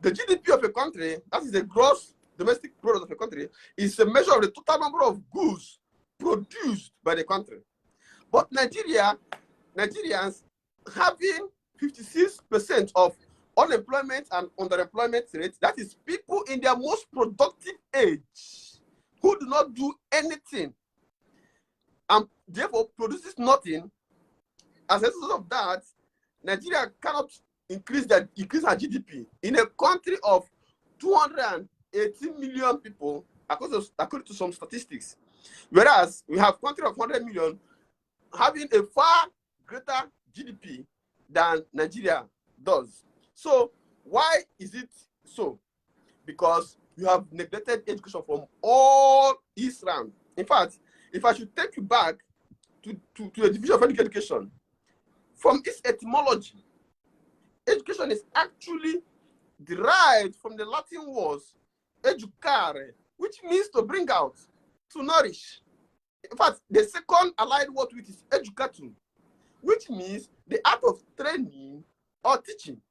The GDP of a country, that is the gross domestic product of a country, is a measure of the total number of goods produced by the country. But Nigerians having 56% of unemployment and underemployment rate, that is people in their most productive age who do not do anything and therefore produces nothing. As a result of that, Nigeria cannot increase her GDP in a country of 218 million people, according to some statistics. Whereas we have a country of 100 million having a far greater GDP than Nigeria does. So why is it so? Because you have neglected education from all its round. In fact, if I should take you back to the division of education, from its etymology, education is actually derived from the Latin words educare, which means to bring out, to nourish. In fact, the second allied word to it is educatum, which means the art of training or teaching.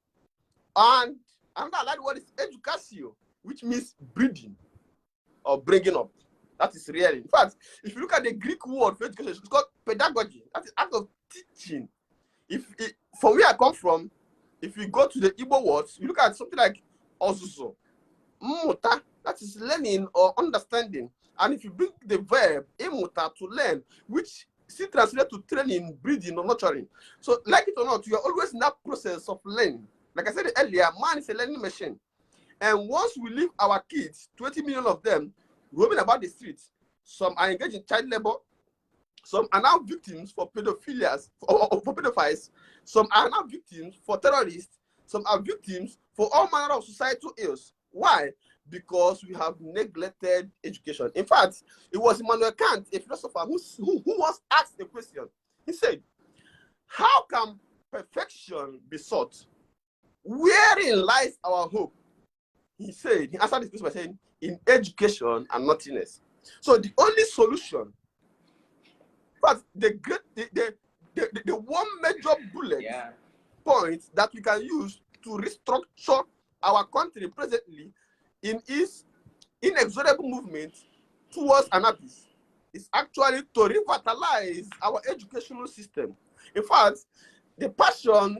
And another allied word is educatio, which means breeding or bringing up. That is really. In fact, if you look at the Greek word for education, it's called pedagogy. That is art of teaching. From where I come from, if you go to the Igbo words, you look at something like ozuzo, muta, that is learning or understanding. And if you bring the verb imuta, to learn, which still translates to training, breeding, or nurturing. So, like it or not, you are always in that process of learning. Like I said earlier, man is a learning machine. And once we leave our kids, 20 million of them, roaming about the streets, some are engaged in child labor, some are now victims for pedophilias, for pedophiles, some are now victims for terrorists, some are victims for all manner of societal ills. Why? Because we have neglected education. In fact, it was Immanuel Kant, a philosopher, who once asked a question. He said, how can perfection be sought? Wherein lies our hope? He said, he answered this question by saying, in education and nothingness. So the only solution, but the one major bullet point that we can use to restructure our country presently in its inexorable movement towards an abyss is actually to revitalize our educational system. In fact, the passion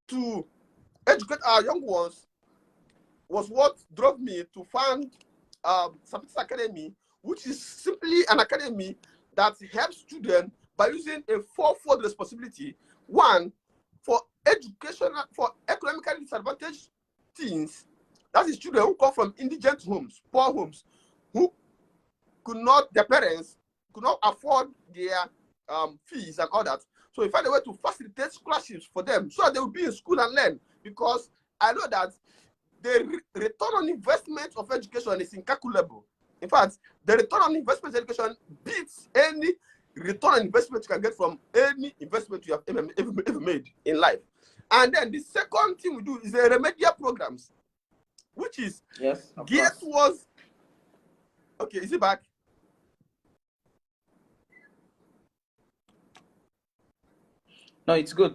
to educate our young ones was what drove me to found Sapitis Academy, which is simply an academy that helps students by using a fourfold responsibility. One, for educational, for economically disadvantaged teens, that is children who come from indigent homes, poor homes, who could not, their parents could not afford their fees and all that. So we find a way to facilitate scholarships for them so that they will be in school and learn. Because I know that the return on investment of education is incalculable. In fact, the return on investment of education beats any return on investment you can get from any investment you have ever made in life. And then the second thing we do is the remedial programs, which is geared towards. Okay, is it back? No, it's good.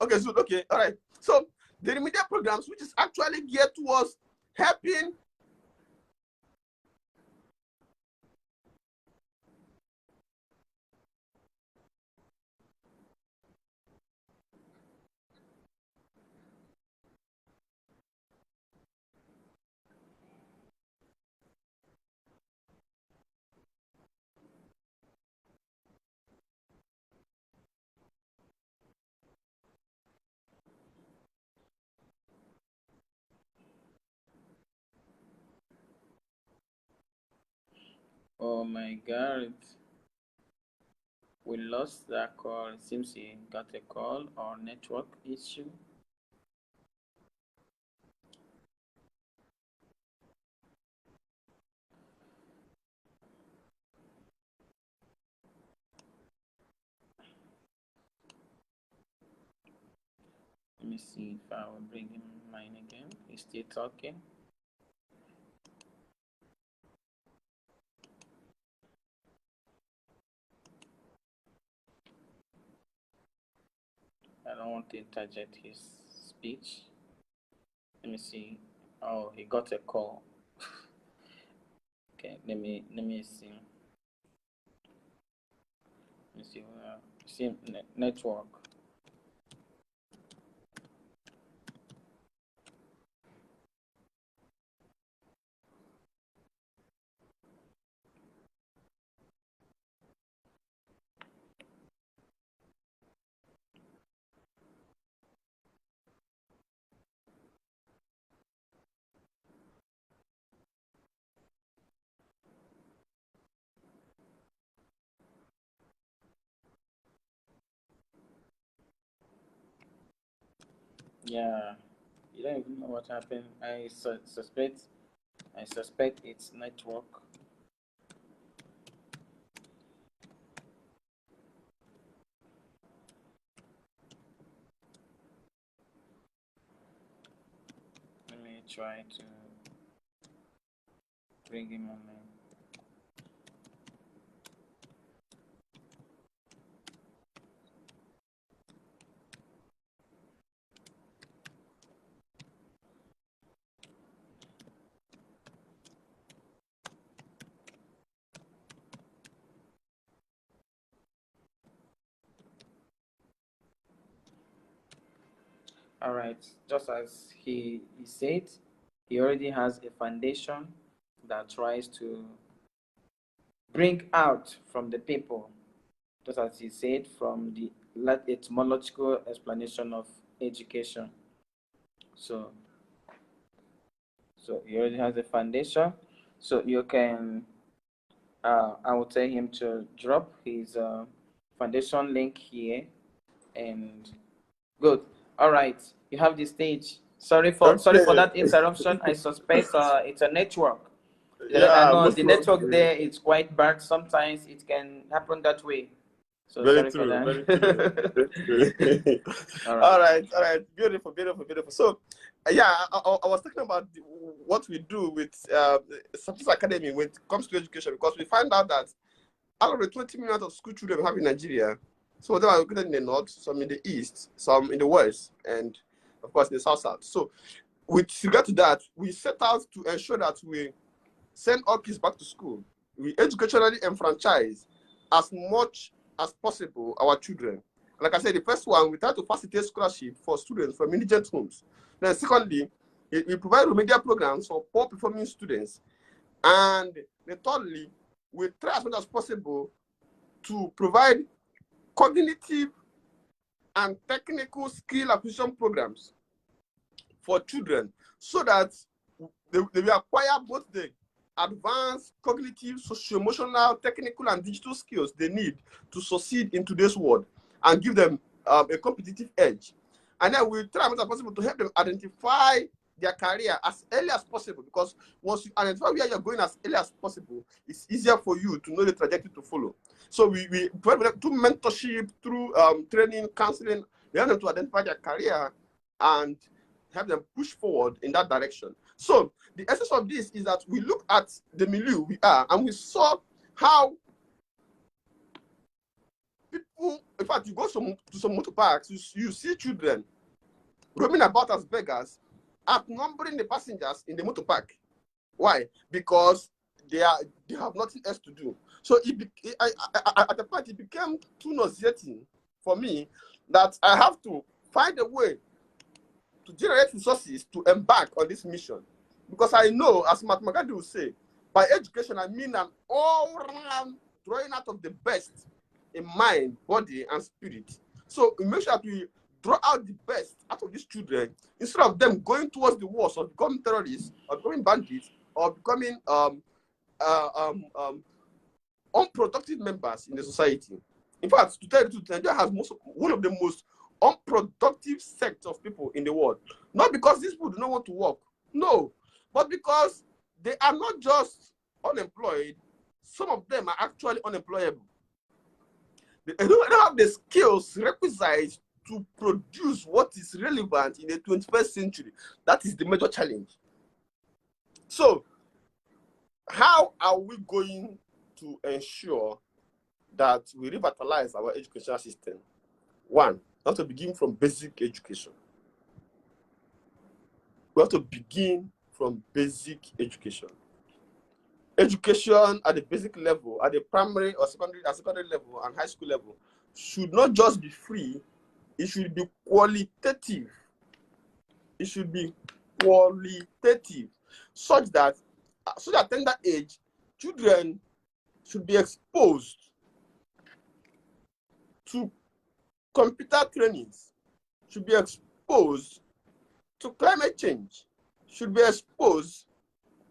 Okay, so okay, all right. So the remedial programs, which is actually geared towards helping Oh my God. We lost that call. It seems he got a call or network issue. Let me see if I will bring him mine again. He's still talking. I don't want to interject his speech. Let me see. Oh, he got a call. Okay, let me see. Let me see. See network. Yeah, you don't even know what happened. I suspect it's network. Let me try to bring him on. All right, just as he said, he already has a foundation that tries to bring out from the people, just as he said, from the etymological explanation of education. So So he already has a foundation. So you can, I will tell him to drop his foundation link here. And good. All right. You have the stage. Sorry for Okay. that interruption. I suspect it's a network. I Yeah, know most the network probably. there is quite bad. Sometimes it can happen that way. So Very sorry for true, very true. that. Very true. All right. All right. Beautiful, beautiful, beautiful. So, yeah, I was talking about what we do with Success Academy when it comes to education, because we find out that out of the 20 million of school children we have in Nigeria, some of them are located in the north, some in the east, some in the west, and of course in the south. So, with regard to that, we set out to ensure that we send all kids back to school. We educationally enfranchise as much as possible our children. Like I said, the first one, we try to facilitate scholarship for students from indigent homes. Then secondly, we provide remedial programs for poor performing students. And then thirdly, we try as much as possible to provide cognitive and technical skill acquisition programs for children so that they will acquire both the advanced cognitive, socio-emotional, technical, and digital skills they need to succeed in today's world and give them a competitive edge. And then we try as much as possible to help them identify their career as early as possible, because once you identify where you're going as early as possible, it's easier for you to know the trajectory to follow. So we provide through mentorship, through training, counseling, we help them to identify their career and help them push forward in that direction. So the essence of this is that we look at the milieu we are, and we saw how people, in fact, you go to some motor parks, you see children roaming about as beggars, outnumbering the passengers in the motor park. Why? Because they have nothing else to do. So at the point, it became too nauseating for me that I have to find a way to generate resources to embark on this mission. Because I know, as Mahatma Gandhi will say, by education, I mean an all-round drawing out of the best in mind, body, and spirit. So we make sure that we draw out the best out of these children instead of them going towards the wars or becoming terrorists or becoming bandits or becoming unproductive members in the society. In fact, to tell you the truth, Nigeria has one of the most unproductive sects of people in the world. Not because these people do not want to work, no, but because they are not just unemployed, some of them are actually unemployable. They don't have the skills requisite to produce what is relevant in the 21st century. That is the major challenge. So, how are we going to ensure that we revitalize our educational system? One, we have to begin from basic education. We have to begin from basic education. Education at the basic level, at the primary or secondary level and high school level, should not just be free, it should be qualitative. It should be qualitative, such that at tender age, children should be exposed to computer trainings, should be exposed to climate change, should be exposed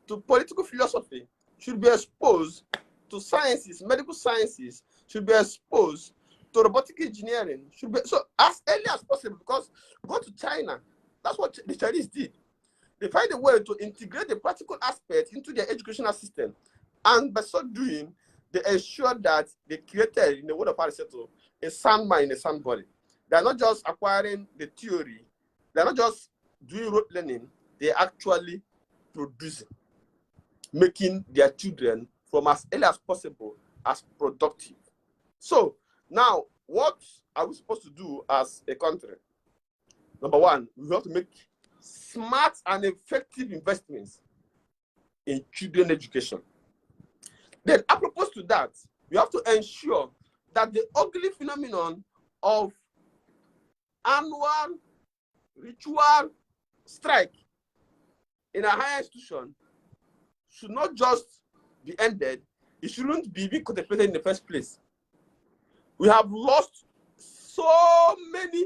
to political philosophy, should be exposed to sciences, medical sciences, should be exposed to robotic engineering, should be so as early as possible. Because go to China, that's what the Chinese did. They find a way to integrate the practical aspect into their educational system, and by so doing, they ensure that they created, in the word of Aristotle, a sound mind, a sound body. They are not just acquiring the theory, they are not just doing rote learning, they are actually producing, making their children from as early as possible as productive. So now, what are we supposed to do as a country? Number one, we have to make smart and effective investments in children education. Then, apropos to that, we have to ensure that the ugly phenomenon of annual ritual strike in a higher institution should not just be ended, it shouldn't be contemplated in the first place. We have lost so many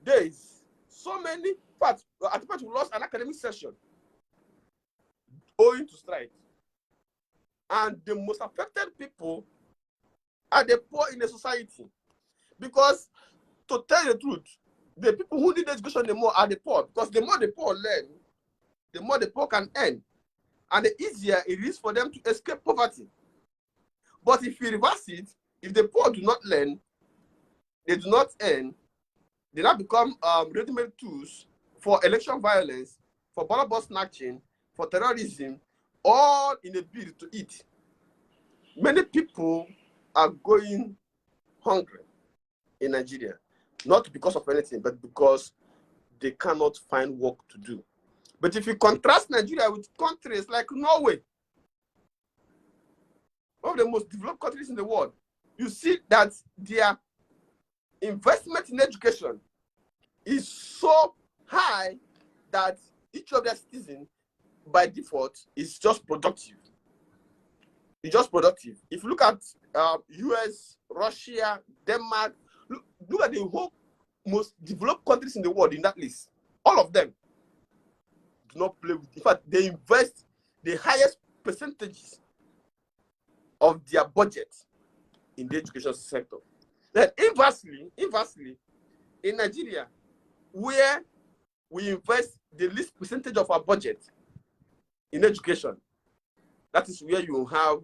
days, so many parts. At the point we lost an academic session owing to strike. And the most affected people are the poor in the society. Because, to tell you the truth, the people who need education the more are the poor. Because the more the poor learn, the more the poor can earn. And the easier it is for them to escape poverty. But if you reverse it, if the poor do not learn, they do not earn, they now become ready-made tools for election violence, for ballot box snatching, for terrorism, all in a bid to eat. Many people are going hungry in Nigeria, not because of anything, but because they cannot find work to do. But if you contrast Nigeria with countries like Norway, one of the most developed countries in the world, you see that their investment in education is so high that each of their citizens, by default, is just productive. It's just productive. If you look at US, Russia, Denmark, look at the whole most developed countries in the world in that list. All of them do not play with. In fact, they invest the highest percentages of their budget in the education sector. Then inversely, in Nigeria, where we invest the least percentage of our budget in education, that is where you have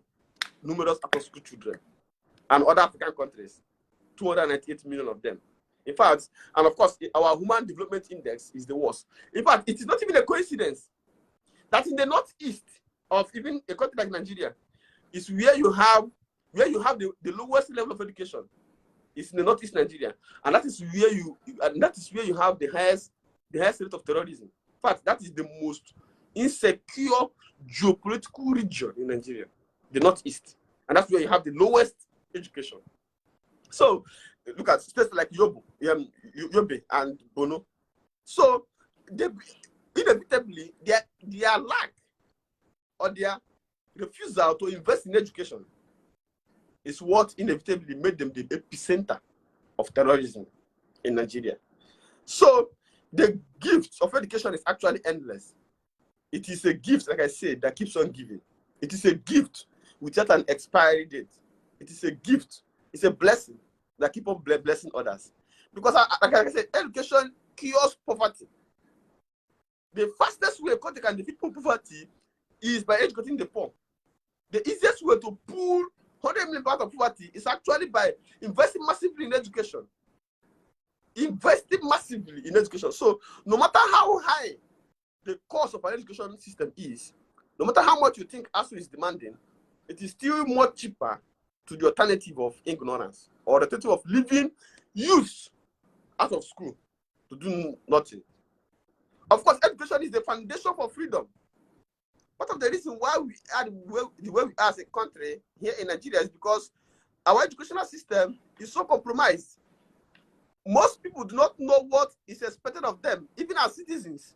numerous after-school children. And other African countries, 298 million of them. In fact, and of course, our Human Development Index is the worst. In fact, it is not even a coincidence that in the northeast of even a country like Nigeria is where you have the lowest level of education. It's in the northeast Nigeria, and that is where you have the highest rate of terrorism. In fact, that is the most insecure geopolitical region in Nigeria, the northeast, and that's where you have the lowest education. So look at states like Yobe and Bono. So inevitably their lack or their refusal to invest in education is what inevitably made them the epicenter of terrorism in Nigeria. So the gift of education is actually endless. It is a gift, like I said, that keeps on giving. It is a gift without an expiry date. It is a gift. It's a blessing that keeps on blessing others. Because, like I said, education cures poverty. The fastest way a country can defeat poverty is by educating the poor. The easiest way to pull 100 million out of poverty is actually by investing massively in education. Investing massively in education. So no matter how high the cost of an education system is, no matter how much you think ASU is demanding, it is still more cheaper to the alternative of ignorance or the alternative of leaving youth out of school to do nothing. Of course, education is the foundation for freedom. Part of the reason why we are the way we are as a country here in Nigeria is because our educational system is so compromised. Most people do not know what is expected of them, even as citizens.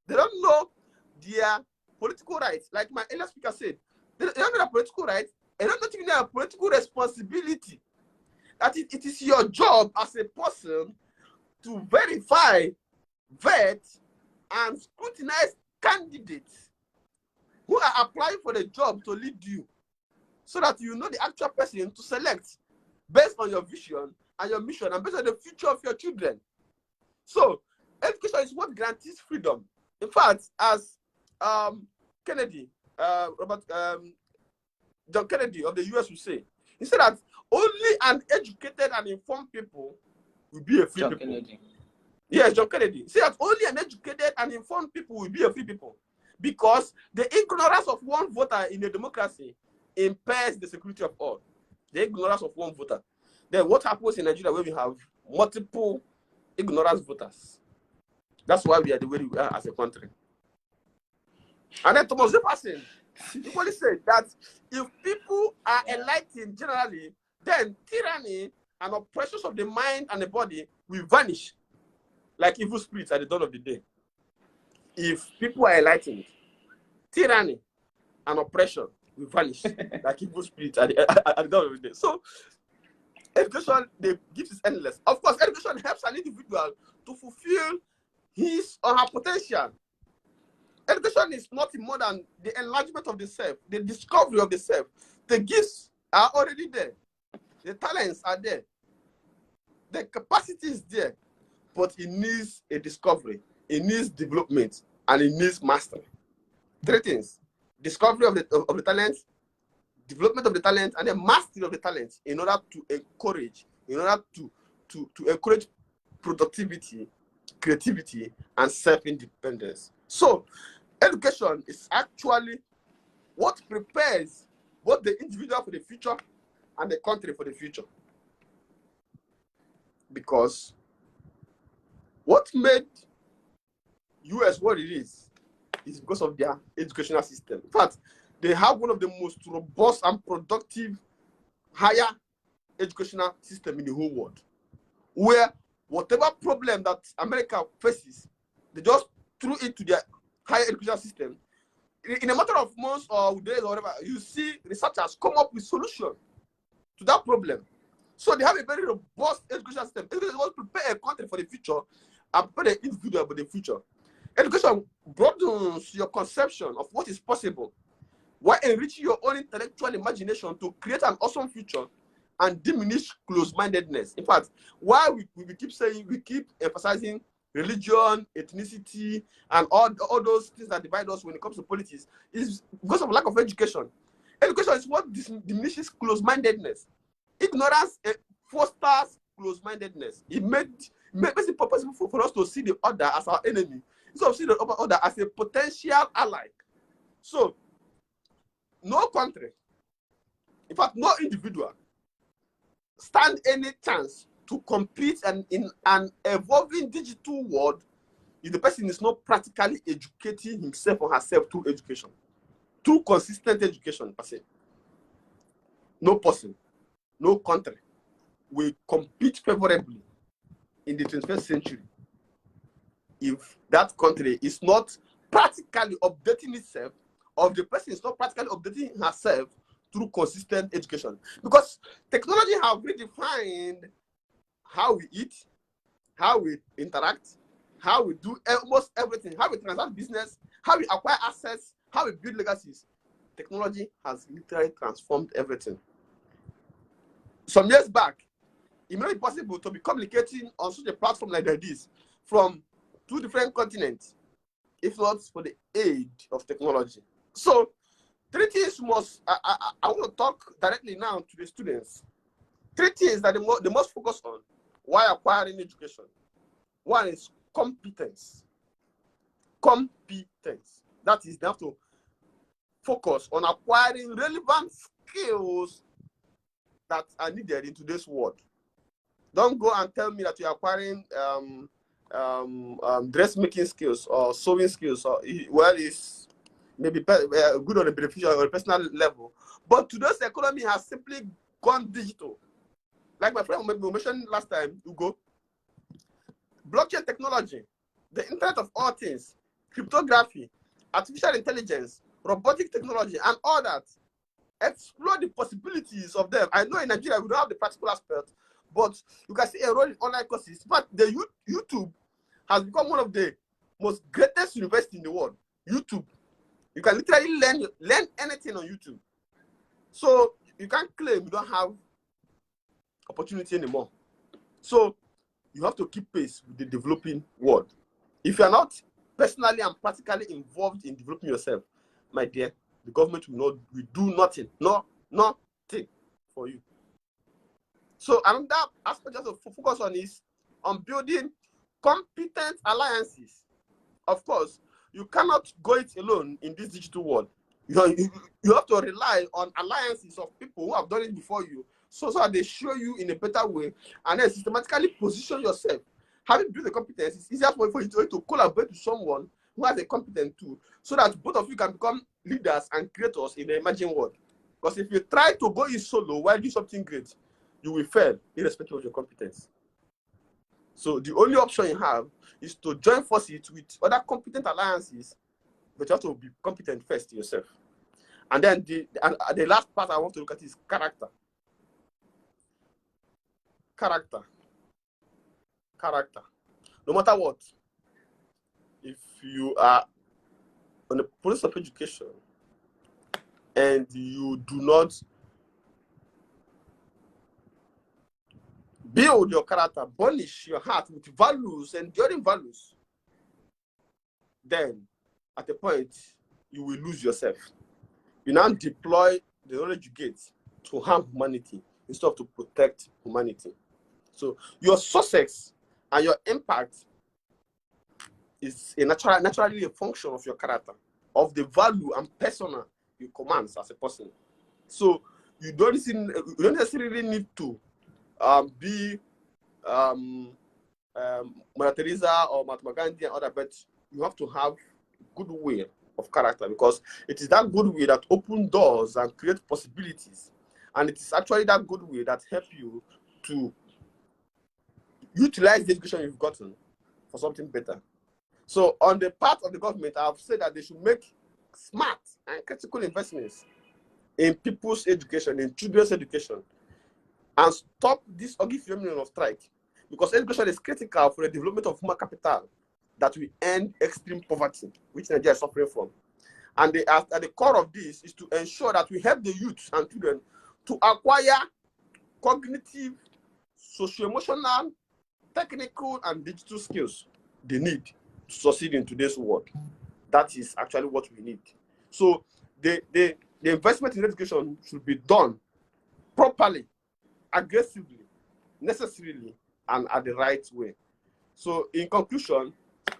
They don't know their political rights. Like my earlier speaker said, they don't know their political rights, and they don't even know their political responsibility. That it is your job as a person to verify, vet, and scrutinize candidates who are applying for the job to lead you, so that you know the actual person to select based on your vision and your mission and based on the future of your children. So education is what guarantees freedom. In fact, as Kennedy, John Kennedy of the US would say, he said that only an educated and informed people will be a free people. Kennedy. Yes, John Kennedy. He said that only an educated and informed people will be a free people, because the ignorance of one voter in a democracy impairs the security of all. The ignorance of one voter. Then what happens in Nigeria where we have multiple ignorance voters? That's why we are the way we are as a country. And then Thomas Jefferson equally said that if people are enlightened generally, then tyranny and oppressions of the mind and the body will vanish like evil spirits at the dawn of the day. If people are enlightened, tyranny and oppression will vanish like evil spirits at the dawn of the day. So education, the gift is endless. Of course, education helps an individual to fulfill his or her potential. Education is nothing more than the enlargement of the self, the discovery of the self. The gifts are already there. The talents are there. The capacity is there. But it needs a discovery. It needs development. And it needs mastery. Three things. Discovery of the talent, development of the talent, and then mastery of the talent in order to encourage, to encourage productivity, creativity, and self-independence. So education is actually what prepares both the individual for the future and the country for the future. Because what made US what it is because of their educational system. In fact, they have one of the most robust and productive higher educational system in the whole world, where whatever problem that America faces, they just threw it to their higher educational system. In a matter of months or days or whatever, you see researchers come up with solutions to that problem. So they have a very robust educational system. Education was prepare a country for the future and prepare the individual for the future. Education broadens your conception of what is possible while enriching your own intellectual imagination to create an awesome future and diminish close-mindedness. In fact, why we keep emphasizing religion, ethnicity, and all those things that divide us when it comes to politics is because of lack of education. Education is what diminishes close-mindedness. Ignorance fosters close-mindedness. It makes it possible for us to see the other as our enemy instead of seeing the other as a potential ally. So, no country, in fact, no individual, stand any chance to compete in an evolving digital world if the person is not practically educating himself or herself through education, through consistent education per se. No person, no country will compete favorably in the 21st century if that country is not practically updating itself, or if the person is not practically updating herself through consistent education. Because technology have redefined how we eat, how we interact, how we do almost everything, how we transact business, how we acquire assets, how we build legacies. Technology has literally transformed everything. Some years back, it may not be possible to be communicating on such a platform like this from two different continents, if not for the aid of technology. So, three things I want to talk directly now to the students. Three things that they must focus on while acquiring education. One is competence. Competence. That is, they have to focus on acquiring relevant skills that are needed in today's world. Don't go and tell me that you're acquiring dressmaking skills or sewing skills, or well, it's maybe good on a beneficial or a personal level. But today's economy has simply gone digital. Like my friend mentioned last time, Hugo, blockchain technology, the Internet of all things, cryptography, artificial intelligence, robotic technology, and all that. Explore the possibilities of them. I know in Nigeria we don't have the practical aspect, but you can see a role in online courses. But the YouTube has become one of the most greatest universities in the world. YouTube, you can literally learn anything on YouTube. So you can't claim you don't have opportunity anymore. So you have to keep pace with the developing world. If you are not personally and practically involved in developing yourself, my dear, the government will do nothing for you. So another aspect to focus on is on building competent alliances. Of course, you cannot go it alone in this digital world. You have to rely on alliances of people who have done it before you, so that they show you in a better way, and then systematically position yourself. Having built the competence, it's easier for you to collaborate with someone who has a competent tool, so that both of you can become leaders and creators in the emerging world. Because if you try to go in solo while doing something great, you will fail irrespective of your competence. So the only option you have is to join forces with other competent alliances, but you have to be competent first yourself. And then the last part I want to look at is character. Character. No matter what, if you are on the process of education and you do not build your character, burnish your heart with values, enduring values, then at a point you will lose yourself. You now deploy the knowledge you get to harm humanity instead of to protect humanity. So your success and your impact is naturally a function of your character, of the value and persona you command as a person. So you don't necessarily need to be Mother Teresa or Mahatma Gandhi and other, but you have to have goodwill of character, because it is that goodwill that opens doors and creates possibilities, and it is actually that goodwill that helps you to utilize the education you've gotten for something better. So on the part of the government, I've said that they should make smart and critical investments in people's education, in children's education, and stop this ugly phenomenon of strike, because education is critical for the development of human capital that will end extreme poverty, which Nigeria is suffering from. And at the core of this is to ensure that we help the youth and children to acquire cognitive, socio-emotional, technical, and digital skills they need to succeed in today's world. That is actually what we need. So the investment in education should be done properly, aggressively, necessarily, and at the right way. So in conclusion,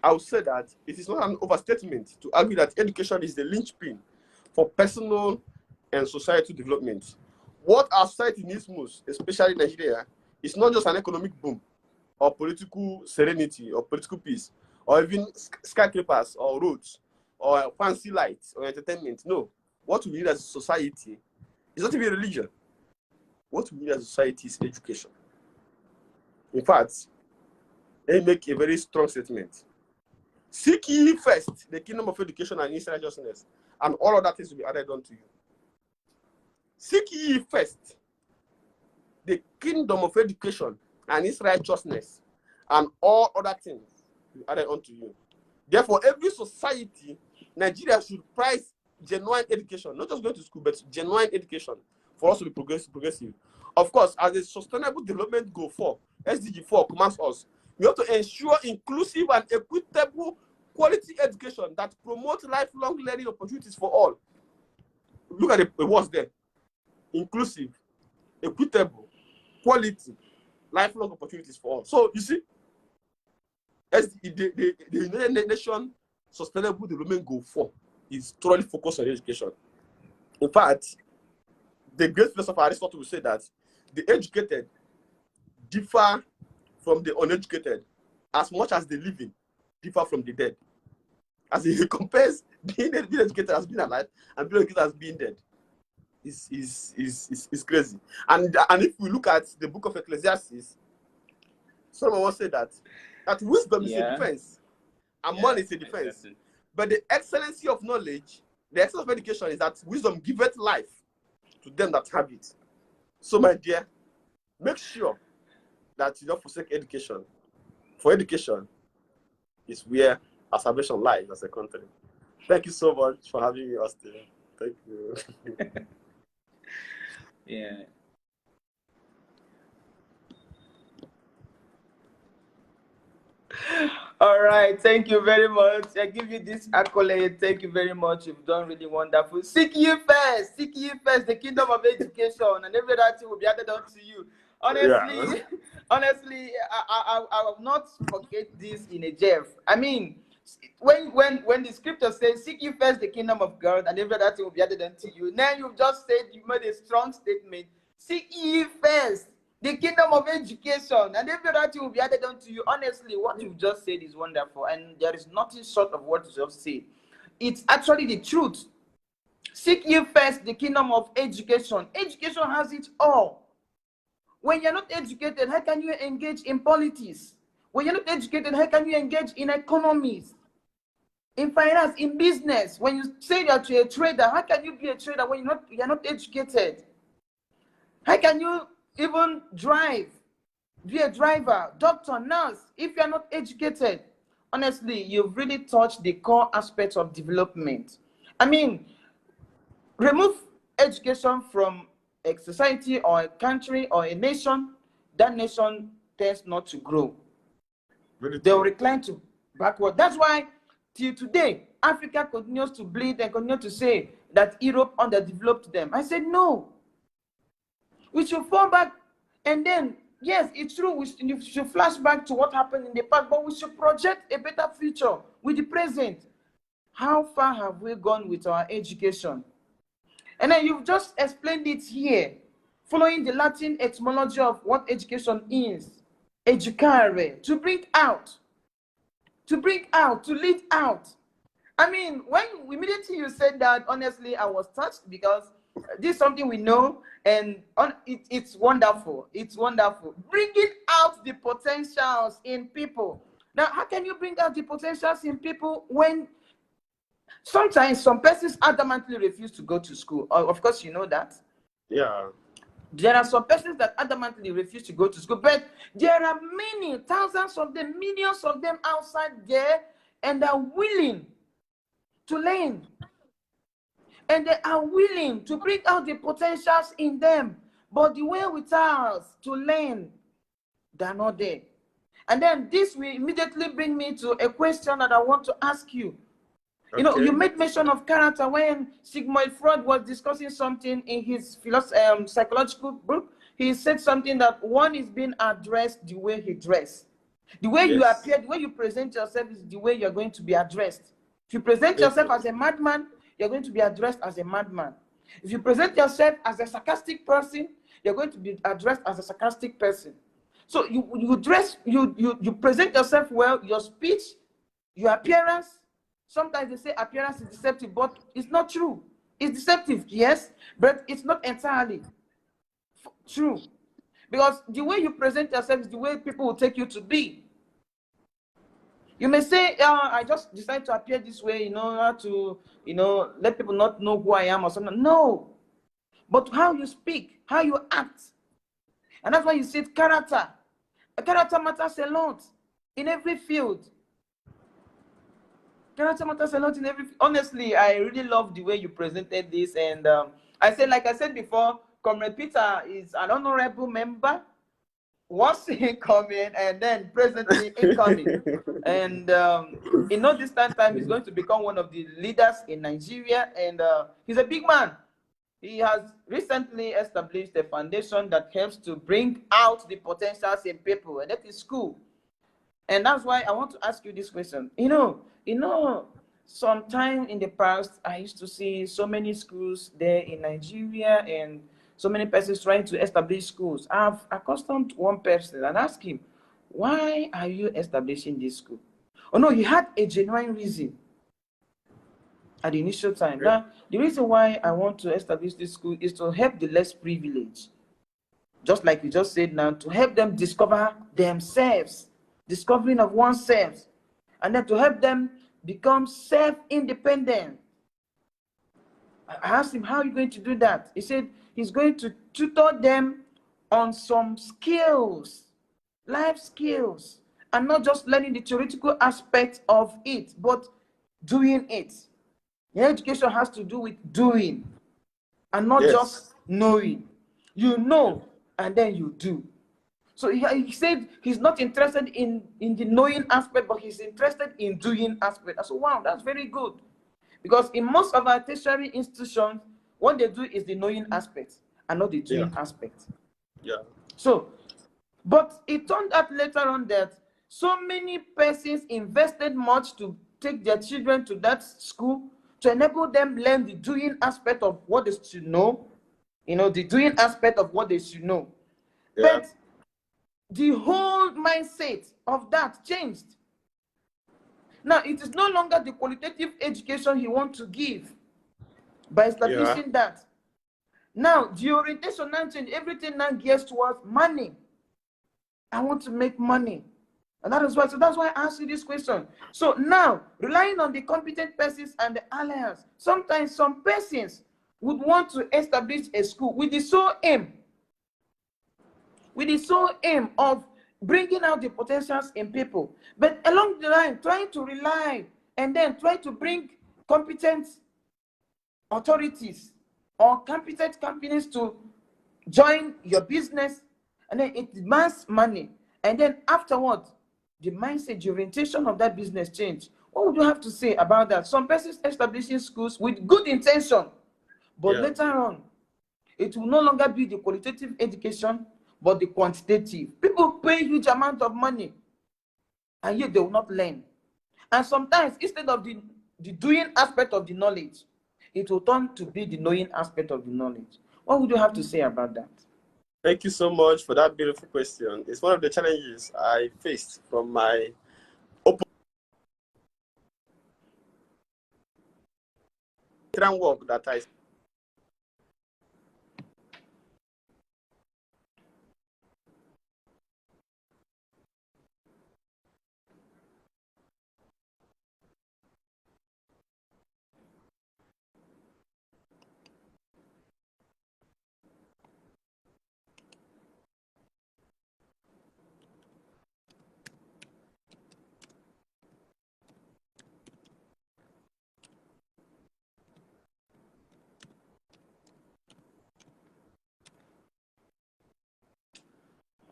I would say that it is not an overstatement to argue that education is the linchpin for personal and societal development. What our society needs most, especially Nigeria, is not just an economic boom or political serenity or political peace or even skyscrapers or roads or fancy lights or entertainment. No. What we need as a society is not even religion. What we need as a society is education. In fact, let me make a very strong statement. Seek ye first the kingdom of education and its righteousness, and all other things will be added unto you. Seek ye first the kingdom of education and its righteousness, and all other things will be added unto you. Therefore, every society, Nigeria should prize genuine education, not just going to school, but genuine education for us to be progressive. Of course, as the Sustainable Development Goal 4, SDG 4 commands us, we have to ensure inclusive and equitable quality education that promotes lifelong learning opportunities for all. Look at the words there. Inclusive, equitable, quality, lifelong opportunities for all. So, you see, as the United Nations Sustainable Development Goal 4 is thoroughly focused on education. In fact, the great philosopher Aristotle will say that the educated differ from the uneducated as much as the living differ from the dead. As he compares being educated as being alive and being educated as being dead. Is crazy. And if we look at the book of Ecclesiastes, someone will say that wisdom is a defense and money is a defense. Exactly. But the excellency of knowledge, the excellence of education is that wisdom giveth life to them that have it. So, my dear, make sure that you don't forsake education. For education is where our salvation lies as a country. Thank you so much for having me, Austin. Thank you. Yeah. All right, thank you very much. I give you this accolade. Thank you very much. You've done really wonderful. Seek ye first the kingdom of education, and every other thing will be added unto you. Honestly, yeah. Honestly, I will not forget this in a Jeff. I mean, when the scripture says, seek ye first the kingdom of God, and every other thing will be added unto you. Then you've just said, you made a strong statement. Seek ye first the kingdom of education, and every other thing will be added unto you. Honestly, what you've just said is wonderful, and there is nothing short of what you just said. It's actually the truth. Seek ye first the kingdom of education. Education has it all. When you're not educated, how can you engage in politics? When you're not educated, how can you engage in economies, in finance, in business? When you say that you're a trader, how can you be a trader when you're not educated? How can you even drive, be a driver, doctor, nurse, if you're not educated? honestly, you've really touched the core aspects of development. I mean, remove education from a society or a country or a nation, that nation tends not to grow. They'll recline to backward. That's why till today, Africa continues to bleed and continue to say that Europe underdeveloped them. I said, no. We should fall back, and then, yes, it's true, we should flash back to what happened in the past, but we should project a better future with the present. How far have we gone with our education? And then you've just explained it here, following the Latin etymology of what education is. Educare, to bring out, to lead out. I mean, when immediately you said that, honestly, I was touched, because this is something we know, and it's wonderful. It's wonderful. Bringing out the potentials in people. Now, how can you bring out the potentials in people when sometimes some persons adamantly refuse to go to school? Of course, you know that. Yeah. There are some persons that adamantly refuse to go to school, but there are many, thousands of them, millions of them outside there, and are willing to learn. And they are willing to bring out the potentials in them. But the way with us to learn, they're not there. And then this will immediately bring me to a question that I want to ask you. Okay. You know, you made mention of character when Sigmund Freud was discussing something in his psychological book. He said something that one is being addressed the way he dressed. The way you appear, the way you present yourself is the way you're going to be addressed. If you present yourself as a madman, you're going to be addressed as a madman. If you present yourself as a sarcastic person, you're going to be addressed as a sarcastic person. So you present yourself well, your speech, your appearance. Sometimes they say appearance is deceptive, but it's not true. It's deceptive, yes, but it's not entirely true. Because the way you present yourself is the way people will take you to be. You may say, I just decided to appear this way, to, let people not know who I am or something. No. But how you speak, how you act. And that's why you said character. A character matters a lot in every field. Character matters a lot in every field. Honestly, I really love the way you presented this. And like I said before, Comrade Peter is an honorable member. Once incoming and then presently incoming. And this time he's going to become one of the leaders in Nigeria, and he's a big man. He has recently established a foundation that helps to bring out the potentials in people, and that is school. And that's why I want to ask you this question. Sometime in the past, I used to see so many schools there in Nigeria, and so many persons trying to establish schools. I've accustomed one person and asked him, why are you establishing this school? Oh no, he had a genuine reason at the initial time. Yeah. Now, the reason why I want to establish this school is to help the less privileged. Just like you just said now, to help them discover themselves, discovering of oneself, and then to help them become self-independent. I asked him, how are you going to do that? He said he's going to tutor them on some skills, life skills, and not just learning the theoretical aspect of it, but doing it. Your education has to do with doing and not just knowing. You know, and then you do. So he said he's not interested in the knowing aspect, but he's interested in doing aspect. I said, wow, that's very good. Because in most of our tertiary institutions, what they do is the knowing aspect and not the doing aspect. Yeah. So, but it turned out later on that so many persons invested much to take their children to that school to enable them learn the doing aspect of what they should know, the doing aspect of what they should know. Yeah. But the whole mindset of that changed. Now, it is no longer the qualitative education he wants to give by establishing that. Now, the orientation now changed. Everything now gears towards money. I want to make money. And that is why, so that's why I asked you this question. So now, relying on the competent persons and the alliance, sometimes some persons would want to establish a school with the sole aim of bringing out the potentials in people. But along the line, trying to rely and then try to bring competent authorities or competent companies to join your business, and then it demands money. And then afterwards, the mindset, the orientation of that business change. What would you have to say about that? Some persons establishing schools with good intention, but later on, it will no longer be the qualitative education, but the quantitative. People pay huge amount of money, and yet they will not learn. And sometimes, instead of the doing aspect of the knowledge, it will turn to be the knowing aspect of the knowledge. What would you have to say about that? Thank you so much for that beautiful question. It's one of the challenges I faced from my open work that I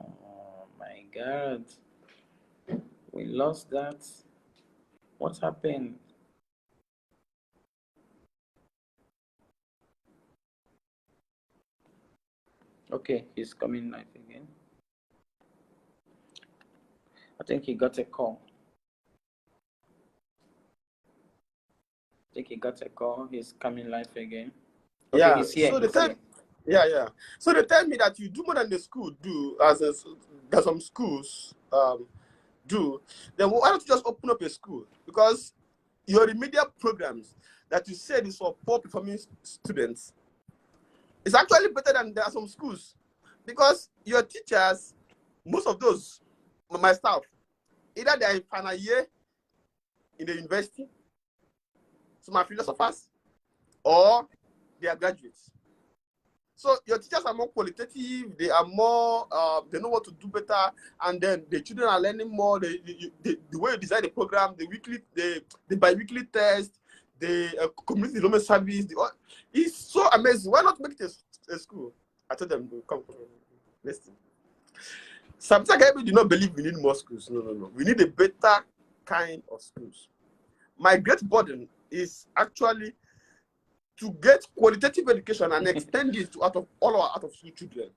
Oh my God. We lost that. What happened? Okay, he's coming live again. I think he got a call. He's coming live again. Okay, yeah. he's here. So the time, yeah. So they tell me that you do more than the school do, that some schools do. Then why don't you just open up a school? Because your remedial programs that you said is for poor performing students, it's actually better than there are some schools, because your teachers, most of those, my staff, either they are in final year in the university, so my philosophers, or they are graduates. So your teachers are more qualitative, they are more, they know what to do better, and then the children are learning more. The way you design the program, the bi-weekly test, the community development service, it's so amazing. Why not make it a school? I told them, come, listen. Sometimes I do not believe we need more schools. No. We need a better kind of schools. My great burden is actually to get qualitative education and extend it to all our out of school children.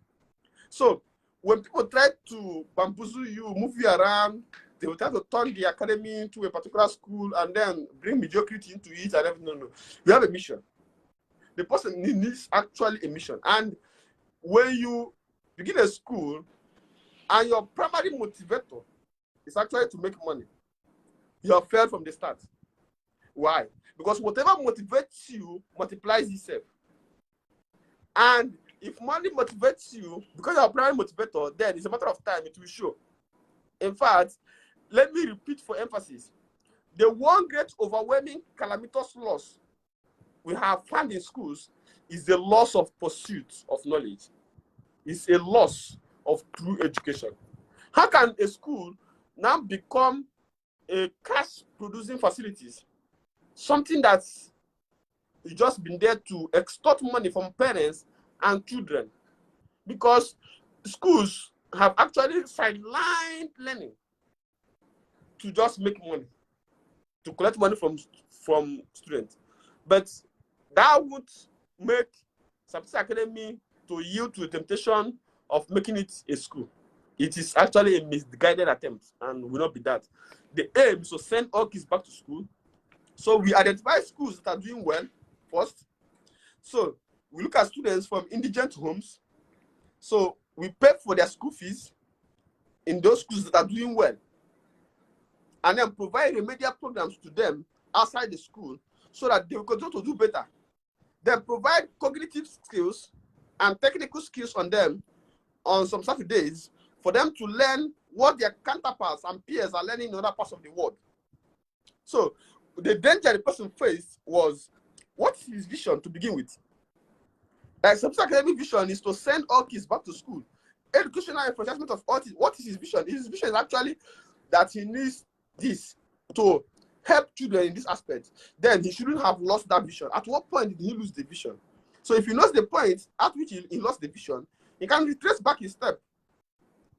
So when people try to bamboozle you, move you around, they will try to turn the academy into a particular school and then bring mediocrity into it and everything. No. We have a mission. The person needs actually a mission. And when you begin a school and your primary motivator is actually to make money, you have failed from the start. Why? Because whatever motivates you multiplies itself. And if money motivates you, because you're a primary motivator, then it's a matter of time, it will show. In fact, let me repeat for emphasis. The one great overwhelming calamitous loss we have found in schools is the loss of pursuit of knowledge. It's a loss of true education. How can a school now become a cash producing facilities? Something that's just been there to extort money from parents and children, because schools have actually sidelined learning to just make money, to collect money from students. But that would make Saptis Academy to yield to the temptation of making it a school. It is actually a misguided attempt and will not be that. The aim is to send all kids back to school. So we identify schools that are doing well first. So we look at students from indigent homes. So we pay for their school fees in those schools that are doing well, and then provide remedial programs to them outside the school so that they will continue to do better. Then provide cognitive skills and technical skills on them on some Saturdays for them to learn what their counterparts and peers are learning in other parts of the world. So the danger the person faced was, what's his vision to begin with? Like Saptis Academy vision is to send all kids back to school. educational enforcement of autism. What is his vision? His vision is actually that he needs this to help children in this aspect. Then he shouldn't have lost that vision. At what point did he lose the vision? So if he knows the point at which he lost the vision, he can retrace back his step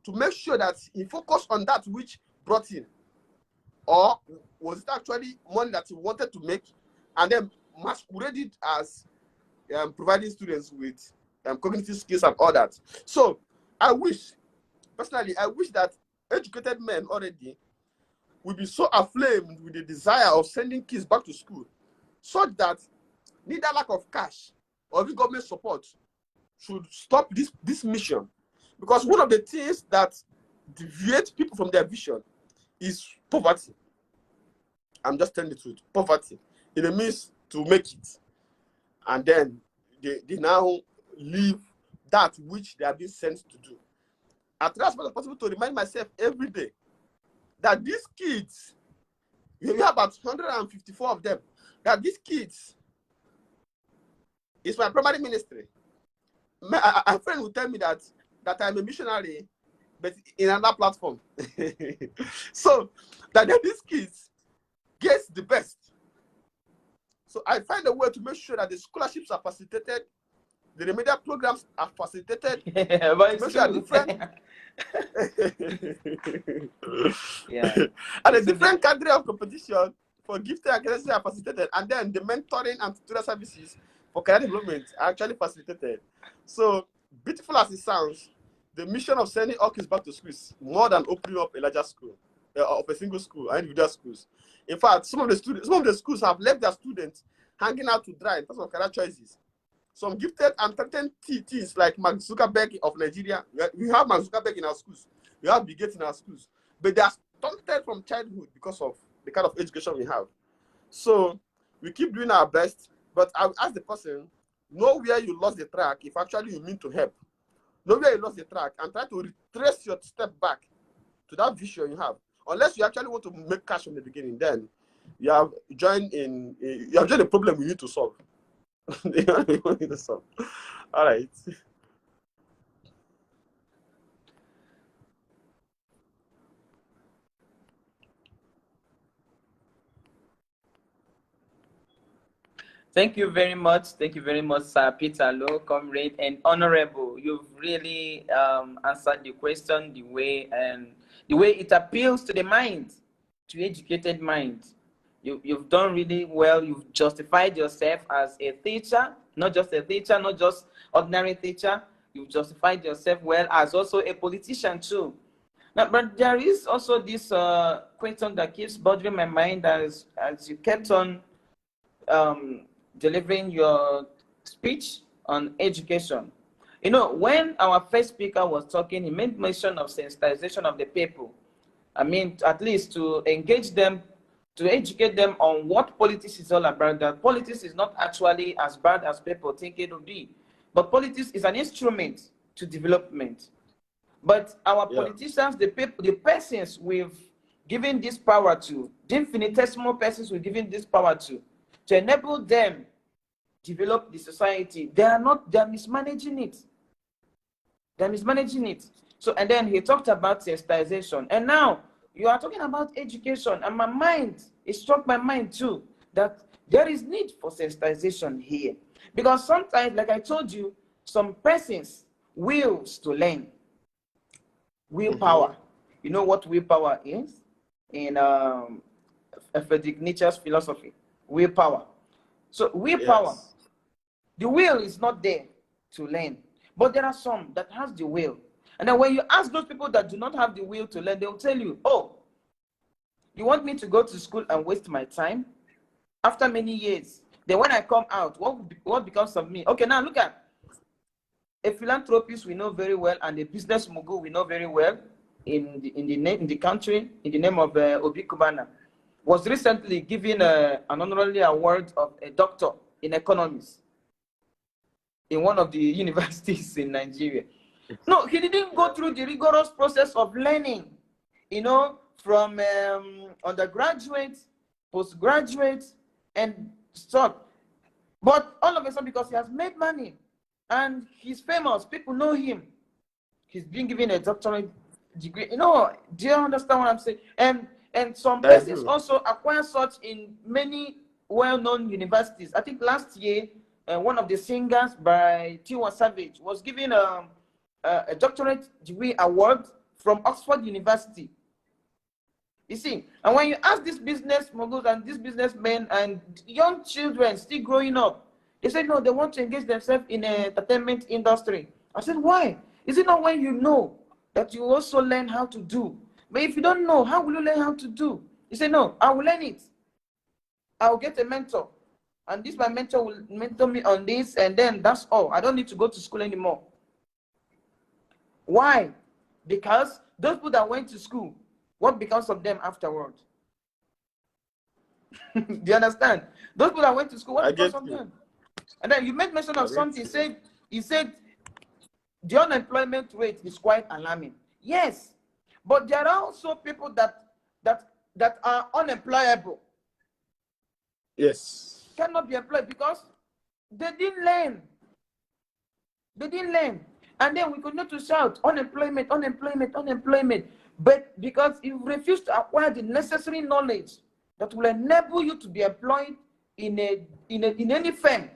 to make sure that he focused on that which brought him. Or was it actually money that he wanted to make and then masqueraded as providing students with cognitive skills and all that? So personally, I wish that educated men already will be so aflamed with the desire of sending kids back to school, such that neither lack of cash or even government support should stop this mission. Because one of the things that deviate people from their vision is poverty. I'm just telling the truth. Poverty. In the means to make it. And then they now leave that which they have been sent to do. I try as much as possible to remind myself every day that these kids, we have about 154 of them, that these kids is my primary ministry. A friend will tell me that I'm a missionary, but in another platform. So that these kids get the best. So I find a way to make sure that the scholarships are facilitated, the remedial programs are facilitated. Yeah, but it's Sure different. Yeah. And a different cadre of competition for gifted academics are facilitated, and then the mentoring and tutorial services for career development are actually facilitated. So beautiful as it sounds, the mission of sending all kids back to school is more than opening up a larger school, of a single school and individual schools. In fact, some of the schools have left their students hanging out to dry in terms of career choices. Some gifted and talented teens like Mark Zuckerberg of Nigeria. We have Mark Zuckerberg in our schools. We have Bill Gates in our schools. But they are stunted from childhood because of the kind of education we have. So we keep doing our best. But I will ask the person, know where you lost the track if actually you mean to help. Know where you lost the track and try to retrace your step back to that vision you have. Unless you actually want to make cash from the beginning, then you have joined a problem we need to solve. All right. Thank you very much. Thank you very much, Sir Peter Low, comrade and honorable. You've really answered the question the way it appeals to the mind, to educated mind. You've done really well. You've justified yourself as a teacher, not just a teacher, not just ordinary teacher. You've justified yourself well as also a politician too. Now, but there is also this question that keeps bothering my mind as you kept on delivering your speech on education. You know, when our first speaker was talking, he made mention of sensitization of the people. I mean, at least to engage them, to educate them on what politics is all about, that politics is not actually as bad as people think it would be. But politics is an instrument to development. But our politicians, the people, the persons we've given this power to, the infinitesimal persons we've given this power to enable them develop the society, they're mismanaging it. They're mismanaging it. So, and then he talked about sensitization. And now you are talking about education, and my mind, it struck my mind too, that there is need for sensitization here. Because sometimes, like I told you, some persons wills to learn. Willpower. You know what willpower is? In Friedrich Nietzsche's philosophy. Willpower. So willpower, the will is not there to learn. But there are some that has the will. And then when you ask those people that do not have the will to learn, they'll tell you, oh, you want me to go to school and waste my time? After many years, then when I come out, what becomes of me? Okay, now look at a philanthropist we know very well and a business mogul we know very well in the country, in the name of Obi Kubana, was recently given an honorary award of a doctor in economics in one of the universities in Nigeria. No, he didn't go through the rigorous process of learning, you know, from undergraduate, postgraduate, and stuff. But all of a sudden, because he has made money and he's famous, people know him, he's been given a doctorate degree. You know, do you understand what I'm saying? And some I persons do. also acquire such in many well-known universities. I think last year, one of the singers by Tiwa Savage was given a doctorate degree award from Oxford University. You see, and when you ask these business moguls and these businessmen and young children still growing up, they say no, they want to engage themselves in the entertainment industry. I said, why? Is it not when you know that you also learn how to do? But if you don't know, how will you learn how to do? You say, no, I will learn it. I will get a mentor. And this my mentor will mentor me on this, and then that's all. I don't need to go to school anymore. Why? Because those people that went to school, what becomes of them afterward? Do you understand? Those people that went to school, what I becomes get of you. them? And then you made mention I of get something. you. He said the unemployment rate is quite alarming. Yes, but there are also people that are unemployable, Yes. cannot be employed because they didn't learn. They didn't learn. And then we continue to shout unemployment, unemployment, unemployment. But because you refuse to acquire the necessary knowledge that will enable you to be employed in any firm.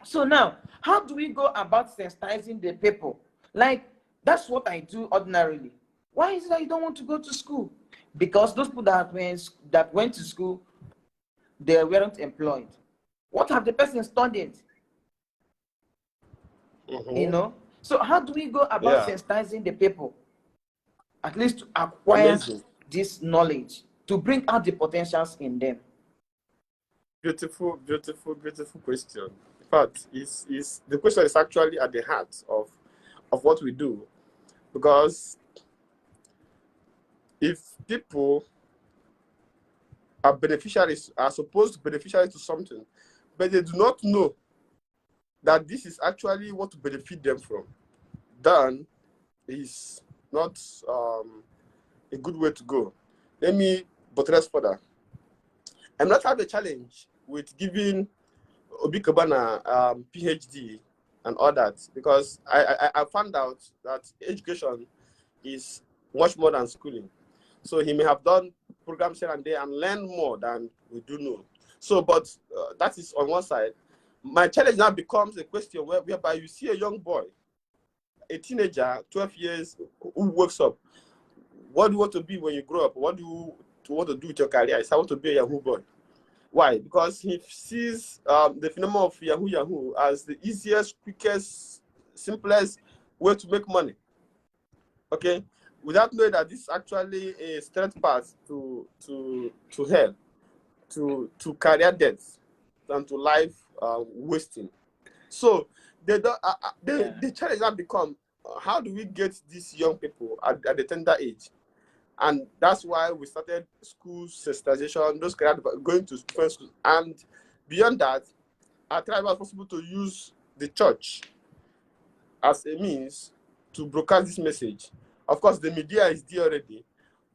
So now, how do we go about sensitizing the people? Like, that's what I do ordinarily. Why is it that you don't want to go to school? Because those people that went to school, they weren't employed. What have the person studied? You know? So how do we go about Yeah. sensitizing the people? At least to acquire Amazing. this knowledge, to bring out the potentials in them. Beautiful, beautiful, beautiful question. In fact, is the question is actually at the heart of what we do, because if people are beneficiaries, are supposed beneficiaries to something, but they do not know that this is actually what to benefit them from, then is not a good way to go. Let me buttress further. I'm not having a challenge with giving Obi Kabana PhD and all that, because I found out that education is much more than schooling. So he may have done programs here and there and learn more than we do know. So, but that is on one side. My challenge now becomes a question whereby you see a young boy, a teenager, 12 years, who wakes up. What do you want to be when you grow up? What do you want to do with your career? I want to be a Yahoo boy. Why? Because he sees the phenomenon of Yahoo as the easiest, quickest, simplest way to make money. Okay, without knowing that this is actually a straight path to hell, to career death, and to life wasting. So they don't. The challenge has become how do we get these young people at the tender age, and that's why we started school sensitization, those kind of going to different schools, and beyond that, I tried as possible to use the church as a means to broadcast this message. Of course, the media is there already,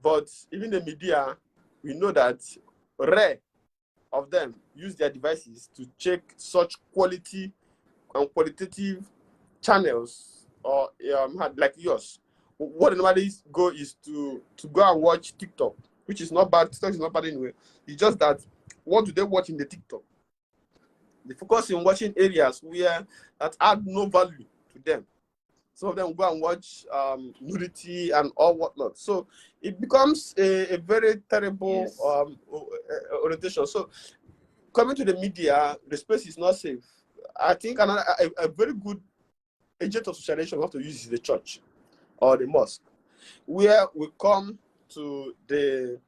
but even the media, we know that rare of them use their devices to check such quality and qualitative channels or like yours. What they normally go is to go and watch TikTok, which is not bad. TikTok is not bad anyway. It's just that what do they watch in the TikTok? They focus on watching areas where that add no value to them. Some of them go and watch nudity and all whatnot. So it becomes a very terrible orientation. So coming to the media, the space is not safe. I think a very good agent of socialization we have to use is the church or the mosque, where we come to the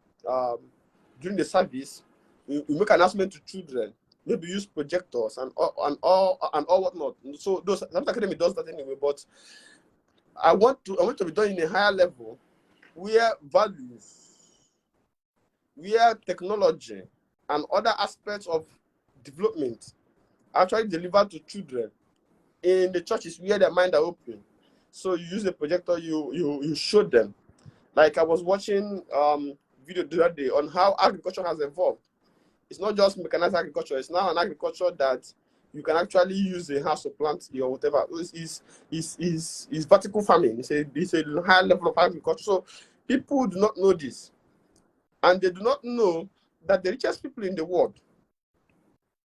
during the service, we make announcement to children, maybe use projectors and all whatnot. So those academy does that anyway, but I want to be done in a higher level where values, where technology and other aspects of development are actually delivered to children in the churches where their minds are open. So you use the projector, you show them. Like I was watching video the other day on how agriculture has evolved. It's not just mechanized agriculture, it's now an agriculture that you can actually use a house to plant your whatever. Is vertical farming. It's a high level of agriculture. So people do not know this, and they do not know that the richest people in the world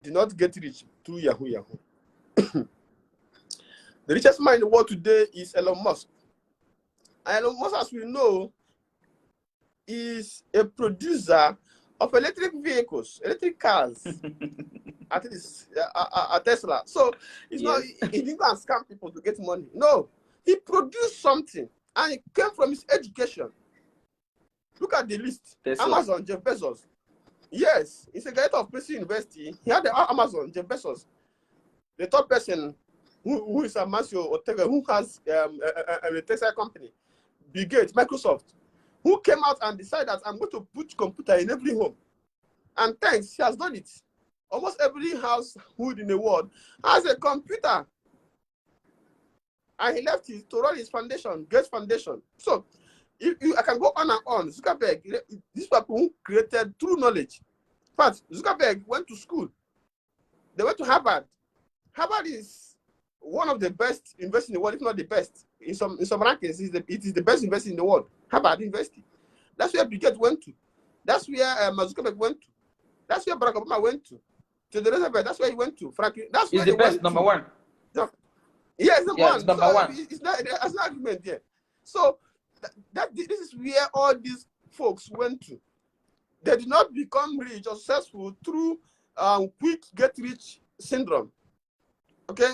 did not get rich through Yahoo Yahoo. The richest man in the world today is Elon Musk. And Elon Musk, as we know, is a producer of electric vehicles, electric cars. At least a Tesla. So it's not, he didn't go and scam people to get money. No, he produced something, and it came from his education. Look at the list. Tesla. Amazon, Jeff Bezos. Yes, he's a graduate of Princeton University. He had the Amazon, Jeff Bezos. The top person who is Amancio Ortega, who has a Tesla company. Bill Gates, Microsoft, who came out and decided that I'm going to put computer in every home. And thanks, he has done it. Almost every household in the world has a computer. And he left it to run his foundation, Gates Foundation. So I can go on and on. Zuckerberg, these people who created true knowledge. In fact, Zuckerberg went to school. They went to Harvard. Harvard is one of the best universities in the world, if not the best. In some rankings, it is the best university in the world. Harvard University. That's where Bill Gates went to. That's where Zuckerberg went to. That's where Barack Obama went to. To the Elizabeth, that's where he went to. Franklin, that's where the best, number one. Yes, number one. It's number one. It's not, there's no argument there. So this is where all these folks went to. They did not become rich or successful through quick get rich syndrome. Okay,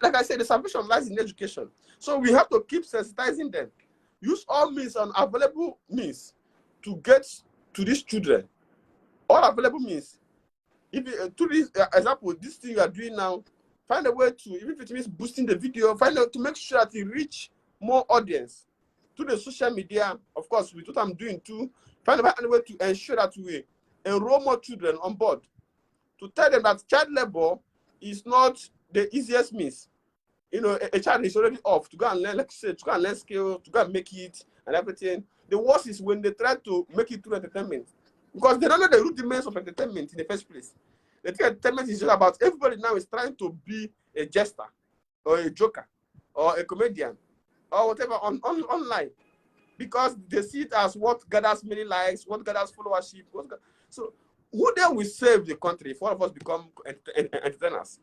like I said, the salvation lies in education. So we have to keep sensitizing them. Use all means and available means to get to these children. All available means. If to this example, this thing you are doing now, find a way to, even if it means boosting the video, find out to make sure that it reach more audience to the social media. Of course, with what I'm doing too, find a way to ensure that we enroll more children on board. To tell them that child labor is not the easiest means. You know, a child is already off to go and learn, like say, to go and learn skill, to go and make it and everything. The worst is when they try to make it through entertainment. Because they don't know the rudiments of entertainment in the first place. The entertainment is just about everybody now is trying to be a jester or a joker or a comedian or whatever online, because they see it as what gathers many likes, what gathers followership. So who then will save the country if all of us become entertainers?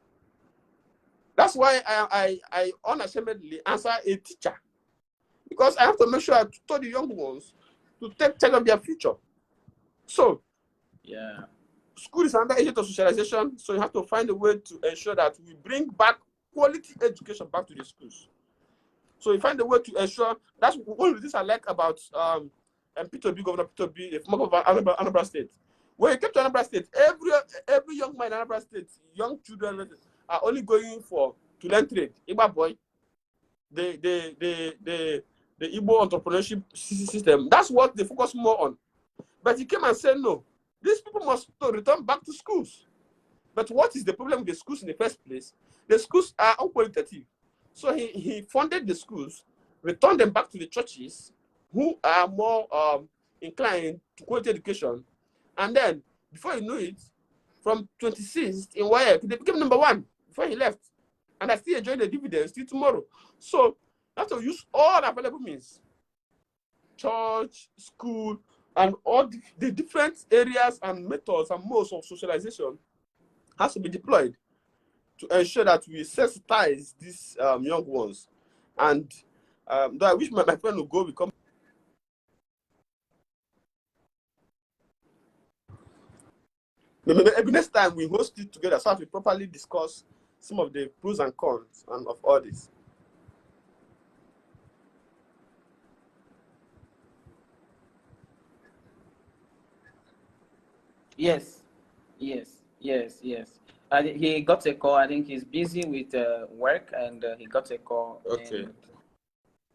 That's why I unashamedly answer a teacher, because I have to make sure I tell the young ones to take charge of their future. So, yeah, school is another agent of socialization, so you have to find a way to ensure that we bring back quality education back to the schools. So you find a way to ensure, that's one of the things I like about Peter Obi, Governor Peter Obi, the former governor of Anambra State. When you came to Anambra State, every young man in Anambra State, young children are only going to learn trade. Igba boy, the Igbo entrepreneurship system, that's what they focus more on. But he came and said, no, these people must return back to schools. But what is the problem with the schools in the first place? The schools are unqualitative. So he funded the schools, returned them back to the churches who are more inclined to quality education. And then, before you knew it, from 26th in WAEC, they became number one before he left. And I still enjoy the dividends till tomorrow. So you have to use all available means. Church, school, and all the different areas and methods and modes of socialization has to be deployed to ensure that we sensitize these young ones. And though I wish my friend would go become. Maybe next time we host it together so that we properly discuss some of the pros and cons and of all this. Yes. He got a call. I think he's busy with work, and he got a call. Okay. And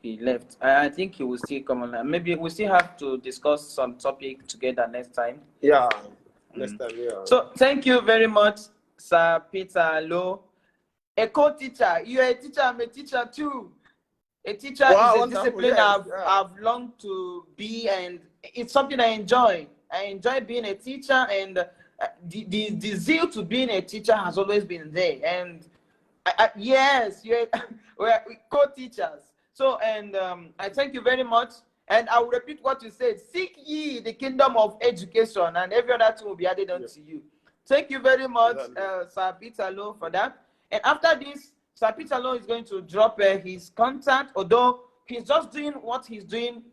he left. I think he will still come on. Maybe we still have to discuss some topic together next time. Yeah. Next time, yeah. So thank you very much, Sir Peter Low. A co-teacher. You're a teacher. I'm a teacher too. A teacher is a discipline I've longed to be, and it's something I enjoy. I enjoy being a teacher, and the zeal to being a teacher has always been there. And yes, we're co-teachers. So, and I thank you very much. And I will repeat what you said: seek ye the kingdom of education, and every other thing will be added unto you. Thank you very much, Sir Peter Lowe, for that. And after this, Sir Peter Lowe is going to drop his contact, although he's just doing what he's doing.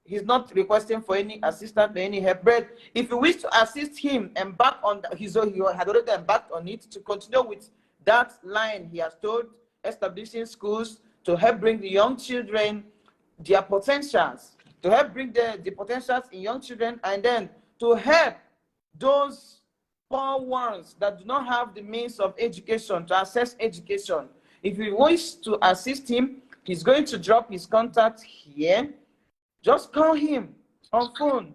He's not requesting for any assistance or any help. But if you wish to assist him, embark on he had already embarked on it, to continue with that line he has told, establishing schools to help bring the young children their potentials, to help bring the potentials in young children, and then to help those poor ones that do not have the means of education to access education. If you wish to assist him, he's going to drop his contact here. Just call him on phone.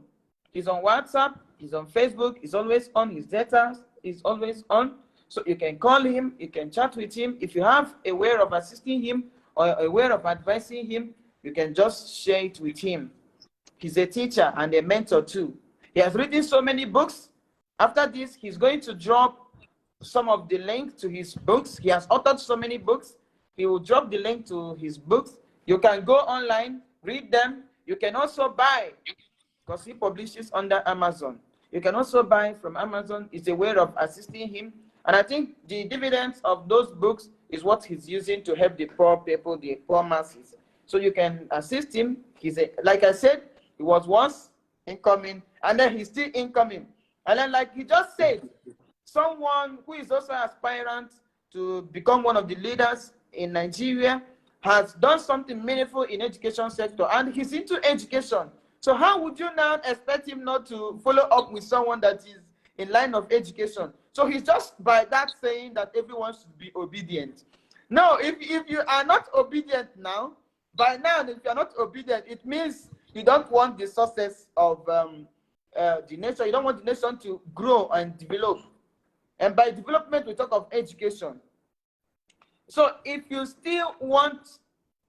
He's on WhatsApp, he's on Facebook, he's always on, his data is always on. So you can call him, you can chat with him. If you have a way of assisting him or a way of advising him, you can just share it with him. He's a teacher and a mentor too. He has written so many books. After this, he's going to drop some of the link to his books. He has authored so many books. He will drop the link to his books. You can go online, read them. You can also buy, because he publishes under Amazon. You can also buy from Amazon. It's a way of assisting him. And I think the dividends of those books is what he's using to help the poor people, the poor masses. So you can assist him. Like I said, he was once incoming, and then he's still incoming. And then, like he just said, someone who is also aspirant to become one of the leaders in Nigeria has done something meaningful in education sector, and he's into education. So how would you now expect him not to follow up with someone that is in line of education? So he's just by that saying that everyone should be obedient. No, if you are not obedient now, by now, if you're not obedient, it means you don't want the success of the nation. You don't want the nation to grow and develop. And by development, we talk of education. So if you still want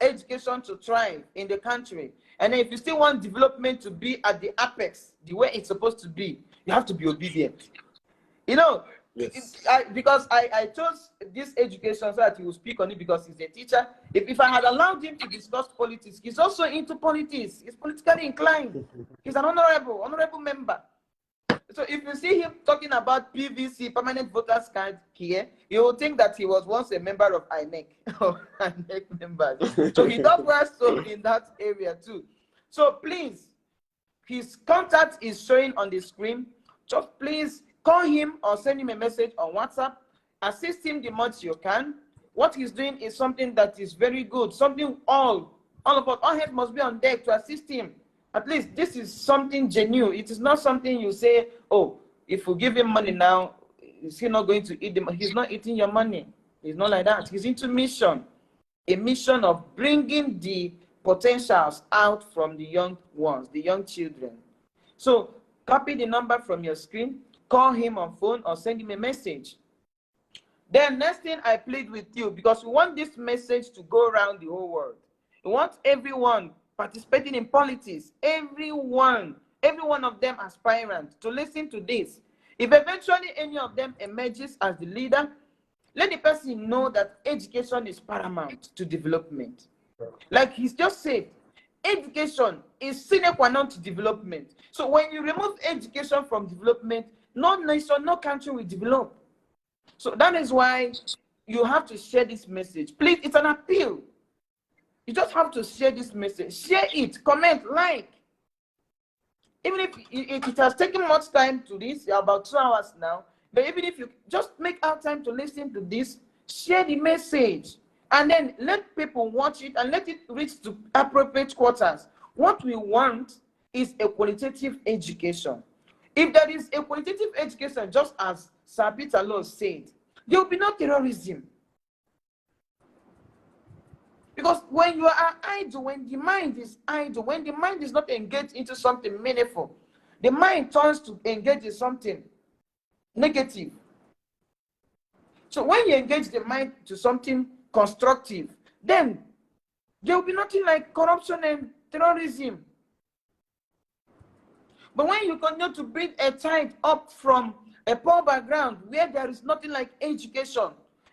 education to thrive in the country, and if you still want development to be at the apex, the way it's supposed to be, you have to be obedient. You know, yes. Because I chose this education so that he will speak on it, because he's a teacher. If I had allowed him to discuss politics, he's also into politics. He's politically inclined. He's an honorable member. So if you see him talking about PVC, permanent voters card here, you will think that he was once a member of INEC or INEC members. So he does well so in that area too. So please, his contact is showing on the screen. Just please call him or send him a message on WhatsApp. Assist him the much you can. What he's doing is something that is very good. Something all hands must be on deck to assist him. At least this is something genuine. It is not something you say, oh, if we give him money now, is he not going to eat them? He's not eating your money. He's not like that. He's into mission. A mission of bringing the potentials out from the young ones, the young children. So copy the number from your screen, call him on phone or send him a message. Then next thing I plead with you, because we want this message to go around the whole world. We want everyone participating in politics, every one of them aspirant to listen to this. If eventually any of them emerges as the leader, let the person know that education is paramount to development. Like he's just said, education is sine qua non to development. So when you remove education from development, no nation, no country will develop. So that is why you have to share this message. Please, it's an appeal. You just have to share this message. Share it, comment, like. Even if it has taken much time to this, about 2 hours now, but even if you just make out time to listen to this, share the message. And then let people watch it and let it reach to appropriate quarters. What we want is a qualitative education. If there is a qualitative education, just as Sir Peter Lowe said, there will be no terrorism. Because when you are idle, when the mind is idle, when the mind is not engaged into something meaningful, the mind turns to engage in something negative. So when you engage the mind to something constructive, then there will be nothing like corruption and terrorism. But when you continue to bring a tide up from a poor background where there is nothing like education.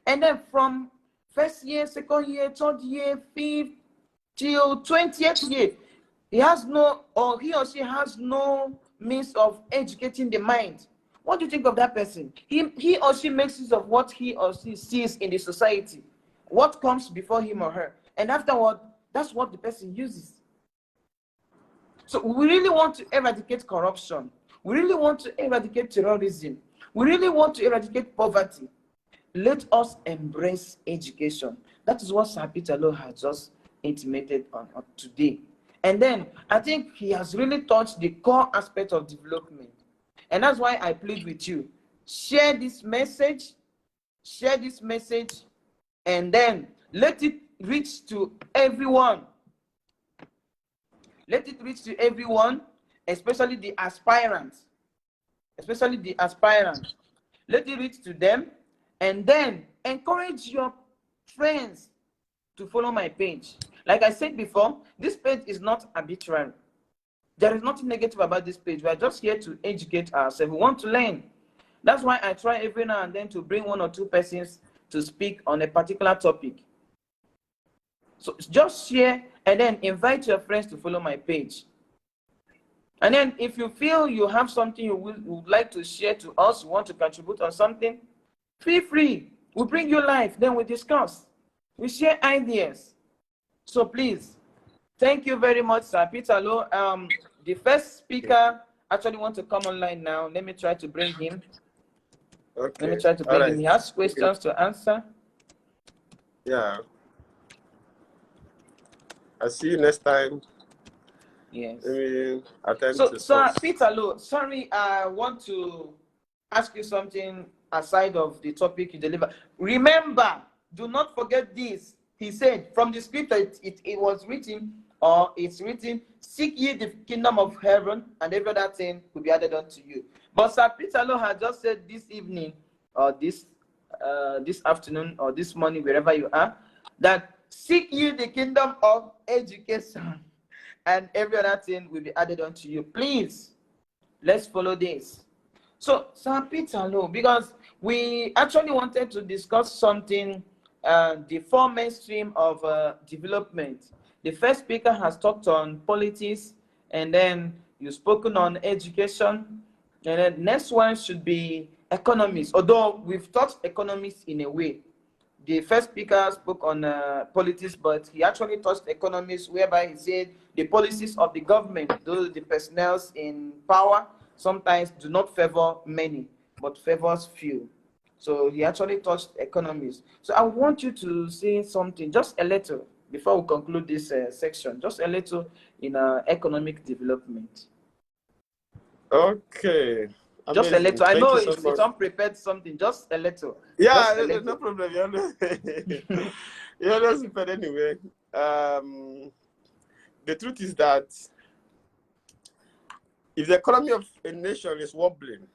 And then from first year, second year, third year, fifth, till 20th year, he has no, or he or she has no means of educating the mind. What do you think of that person? He or she makes use of what he or she sees in the society, what comes before him or her, and afterward, that's what the person uses. So we really want to eradicate corruption. We really want to eradicate terrorism. We really want to eradicate poverty. Let us embrace education. That is what Sir Peter Low has just intimated on today. And then I think he has really touched the core aspect of development. And that's why I plead with you. Share this message, and then let it reach to everyone. Let it reach to everyone, especially the aspirants. Let it reach to them, and then encourage your friends to follow my page. Like I said before, this page is not arbitrary. There is nothing negative about this page. We are just here to educate ourselves. We want to learn. That's why I try every now and then to bring one or two persons to speak on a particular topic. So just share and then invite your friends to follow my page. And then if you feel you have something you would like to share to us, you want to contribute on something, feel free. We'll bring you live, then we discuss. We share ideas. So please, thank you very much, Sir Peter Low. The first speaker actually wants to come online now. Let me try to bring him. Okay. Let me try to bring him. He has questions to answer. Yeah. I'll see you next time. Yes. So, Sir Peter Low, sorry, I want to ask you something aside of the topic you deliver. Remember, do not forget this. He said, from the scripture, it was written, or it's written, seek ye the kingdom of heaven, and every other thing will be added unto you. But Sir Peter Low has just said this evening, or this afternoon, or this morning, wherever you are, that seek ye the kingdom of education, and every other thing will be added unto you. Please, let's follow this. So, Sir Peter Low, because we actually wanted to discuss something, the four mainstream of development. The first speaker has talked on politics, and then you've spoken on education, and then next one should be economics. Although we've taught economics in a way. The first speaker spoke on politics, but he actually touched economics, whereby he said the policies of the government, those the personnel in power, sometimes do not favor many, but favors few. So he actually touched economics. So I want you to say something, just a little, before we conclude this section, just a little in economic development. Okay. Just Amazing. a little. I know it's unprepared something, just a little. Yeah, just a little. No problem. You're not prepared anyway. The truth is that if the economy of a nation is wobbling,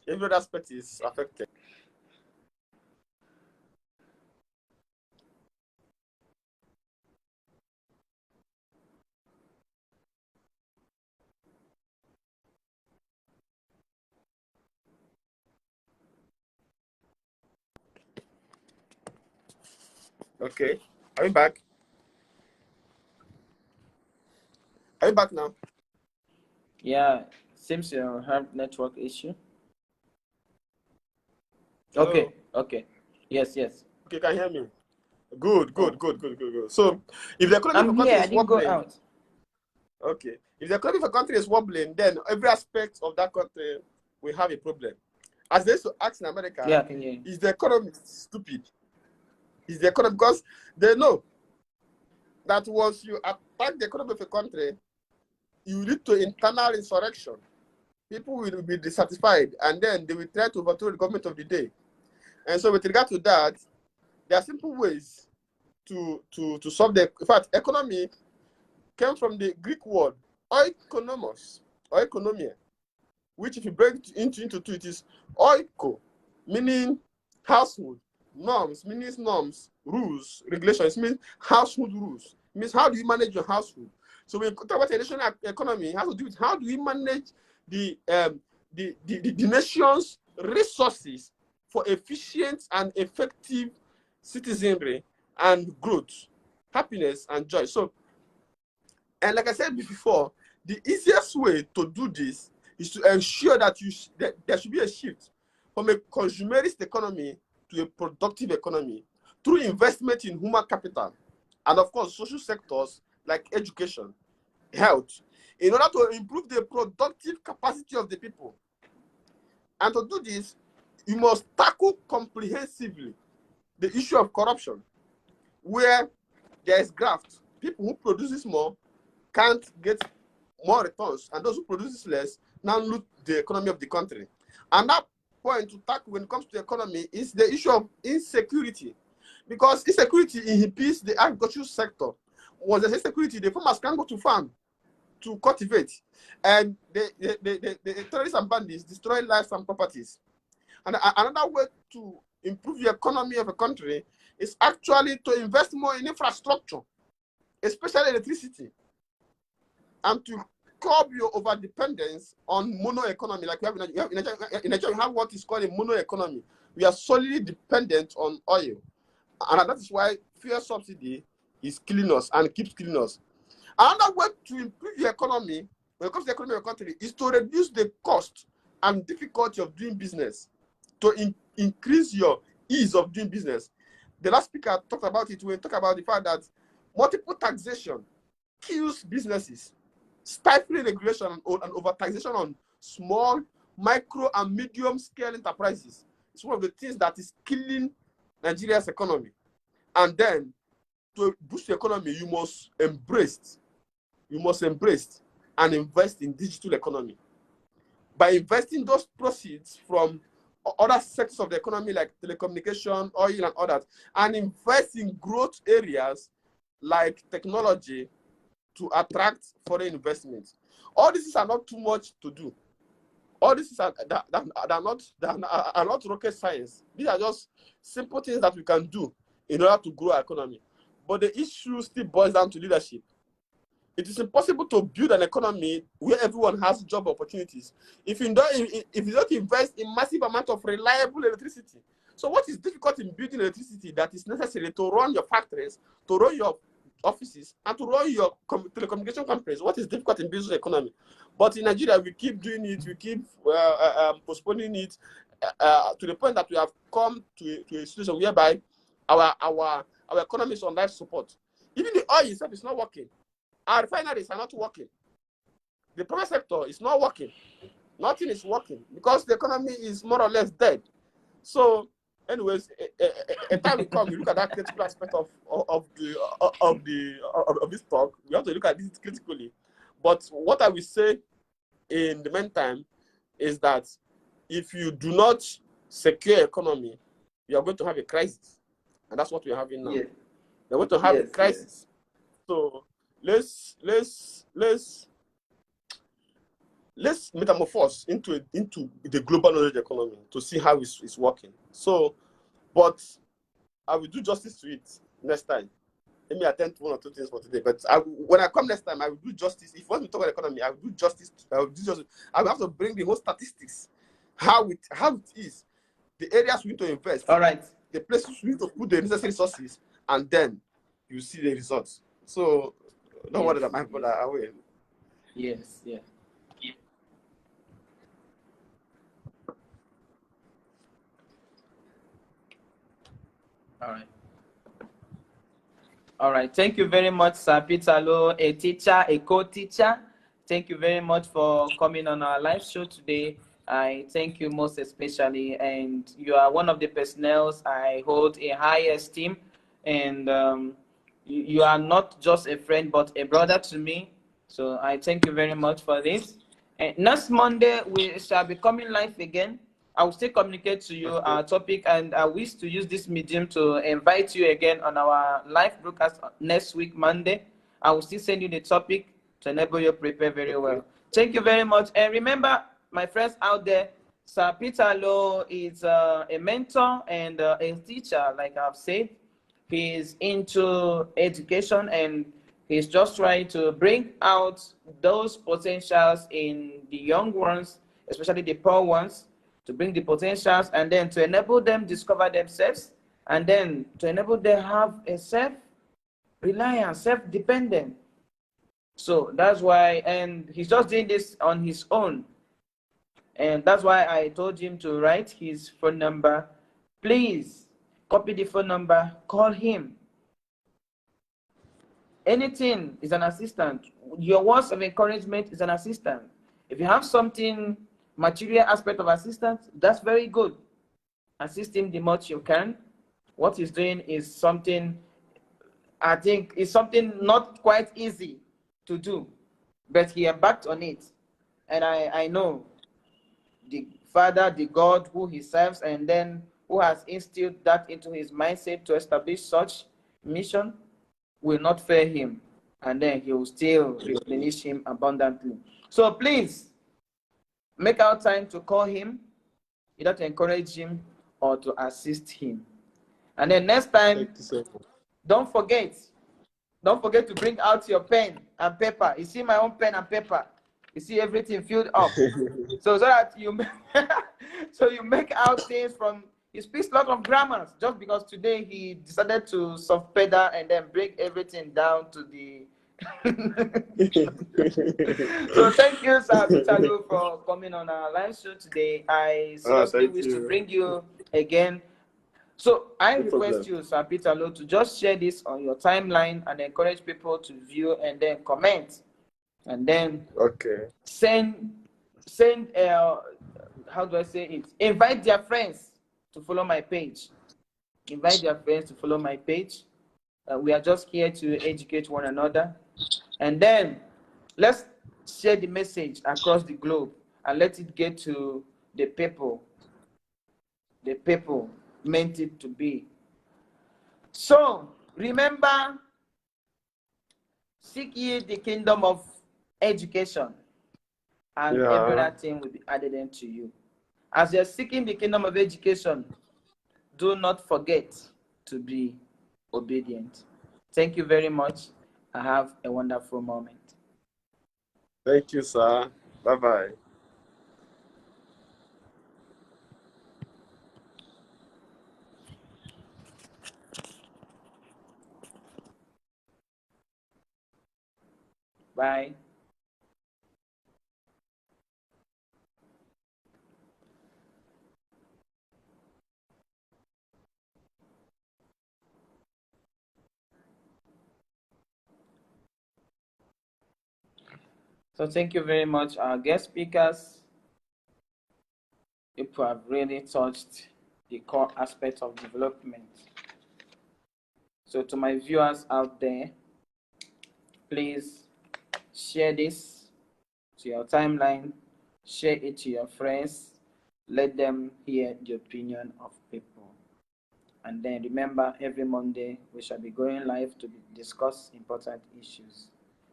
every other aspect is affected. Okay. Are you back? Are you back now? Yeah, seems you have network issue. Hello? Okay. Yes. Okay, can you hear me? Good. So, if the economy of a country is wobbling, okay. If the economy of a country is wobbling, then every aspect of that country will have a problem. As they used to ask in America, yeah, I can hear you. Is the economy stupid? Is the economy, because they know that once you attack the economy of a country, you lead to internal insurrection. People will be dissatisfied, and then they will try to overthrow the government of the day. And so with regard to that, there are simple ways to solve the, in fact, economy came from the Greek word oikonomos, or economia, which if you break it into two, it is oiko, meaning household, norms, meaning norms, rules, regulations, means household rules. It means how do you manage your household? So when we talk about a national economy, it has to do with how do we manage the nation's resources for efficient and effective citizenry and growth, happiness, and joy. So, and like I said before, the easiest way to do this is to ensure that that there should be a shift from a consumerist economy to a productive economy through investment in human capital and, of course, social sectors like education, health, in order to improve the productive capacity of the people. And to do this, you must tackle comprehensively the issue of corruption, where there is graft. People who produces more can't get more returns, and those who produces less now loot the economy of the country. And that point to tackle when it comes to the economy is the issue of insecurity, because insecurity inhibits the agricultural sector. Once there's insecurity, the farmers can't go to farm to cultivate, and the terrorists and bandits destroy lives and properties. And another way to improve the economy of a country is actually to invest more in infrastructure, especially electricity, and to curb your over-dependence on mono economy. Like we have in Nigeria, we have what is called a mono economy. We are solely dependent on oil, and that is why fuel subsidy is killing us and keeps killing us. Another way to improve the economy, when it comes to the economy of a country, is to reduce the cost and difficulty of doing business, to increase your ease of doing business. The last speaker talked about it when he talked about the fact that multiple taxation kills businesses, stifling regulation and over-taxation on small, micro, and medium-scale enterprises. It's one of the things that is killing Nigeria's economy. And then, to boost the economy, you must embrace and invest in digital economy. By investing those proceeds from other sectors of the economy like telecommunication, oil, and others, and invest in growth areas like technology to attract foreign investments. All these are not too much to do. All these are not rocket science. These are just simple things that we can do in order to grow our economy. But the issue still boils down to leadership. It is impossible to build an economy where everyone has job opportunities if you don't invest in massive amount of reliable electricity. So what is difficult in building electricity that is necessary to run your factories, to run your offices, and to run your telecommunication companies? What is difficult in building the economy? But in Nigeria, we keep doing it, we keep postponing it to the point that we have come to a situation whereby our economy is on life support. Even the oil itself is not working. Our refineries are not working. The private sector is not working. Nothing is working because the economy is more or less dead. So, anyways, a time will come, you look at that critical aspect of this talk. We have to look at this critically. But what I will say in the meantime is that if you do not secure economy, you are going to have a crisis, and that's what we're having now. Yeah. You're going to have a crisis. Yeah. So let's metamorphose into the global knowledge economy to see how it's working. So, but I will do justice to it next time. Let me attend to one or two things for today. But when I come next time, I will do justice. If you want me to talk about economy, I will do justice. I will have to bring the whole statistics, how it is, the areas we need to invest. All right. The places we need to put the necessary resources, and then you see the results. So don't worry that my brother away. Yes, yeah. All right. Thank you very much, Sir Peter Loh, a teacher, a co-teacher. Thank you very much for coming on our live show today. I thank you most especially, and you are one of the personnel I hold in high esteem, and you are not just a friend but a brother to me. So I thank you very much for this. And next Monday we shall be coming live again. I will still communicate to you our topic, and I wish to use this medium to invite you again on our live broadcast next week, Monday. I will still send you the topic to enable you prepare very well. Thank you very much. And remember, my friends out there, Sir Peter Loh is a mentor and a teacher, like I've said. He is into education, and he's just trying to bring out those potentials in the young ones, especially the poor ones, to bring the potentials, and then to enable them discover themselves, and then to enable them have a self-reliance, self-dependent. So that's why, and he's just doing this on his own. And that's why I told him to write his phone number. Please copy the phone number, call him. Anything is an assistant. Your words of encouragement is an assistant. If you have something, material aspect of assistance, that's very good. Assist him the much you can. What he's doing is something, I think, is something not quite easy to do, but he embarked on it. And I know the Father, the God who he serves, and then who has instilled that into his mindset to establish such mission, will not fail him, and then he will still replenish him abundantly. So please make out time to call him, either to encourage him or to assist him. And then next time, don't forget to bring out your pen and paper. You see my own pen and paper. You see everything filled up. so that you make out things from. He speaks a lot of grammars, just because today he decided to soft pedal and then break everything down to the. So thank you, Sir Peter, for coming on our live show today. I seriously wish to bring you again. So I request you, Sir Peter, to just share this on your timeline and encourage people to view and then comment, and then send how do I say it? Invite their friends to follow my page. Invite their friends to follow my page. We are just here to educate one another. And then let's share the message across the globe and let it get to the people meant it to be. So remember, seek ye the kingdom of education, and every other thing will be added unto you. As you're seeking the kingdom of education, do not forget to be obedient. Thank you very much. I have a wonderful moment. Thank you, sir. Bye-bye. Bye. So thank you very much, our guest speakers. You have really touched the core aspect of development. So to my viewers out there, please share this to your timeline, share it to your friends, let them hear the opinion of people. And then remember, every Monday we shall be going live to discuss important issues.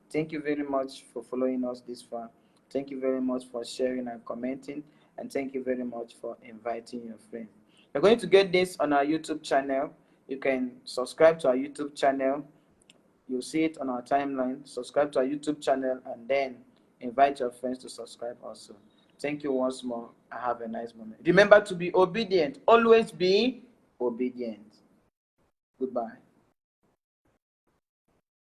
Thank you very much for following us this far. Thank you very much for sharing and commenting. And thank you very much for inviting your friends. You're going to get this on our YouTube channel. You can subscribe to our YouTube channel. You'll see it on our timeline. Subscribe to our YouTube channel and then invite your friends to subscribe also. Thank you once more. I have a nice moment. Remember to be obedient. Always be obedient. Goodbye.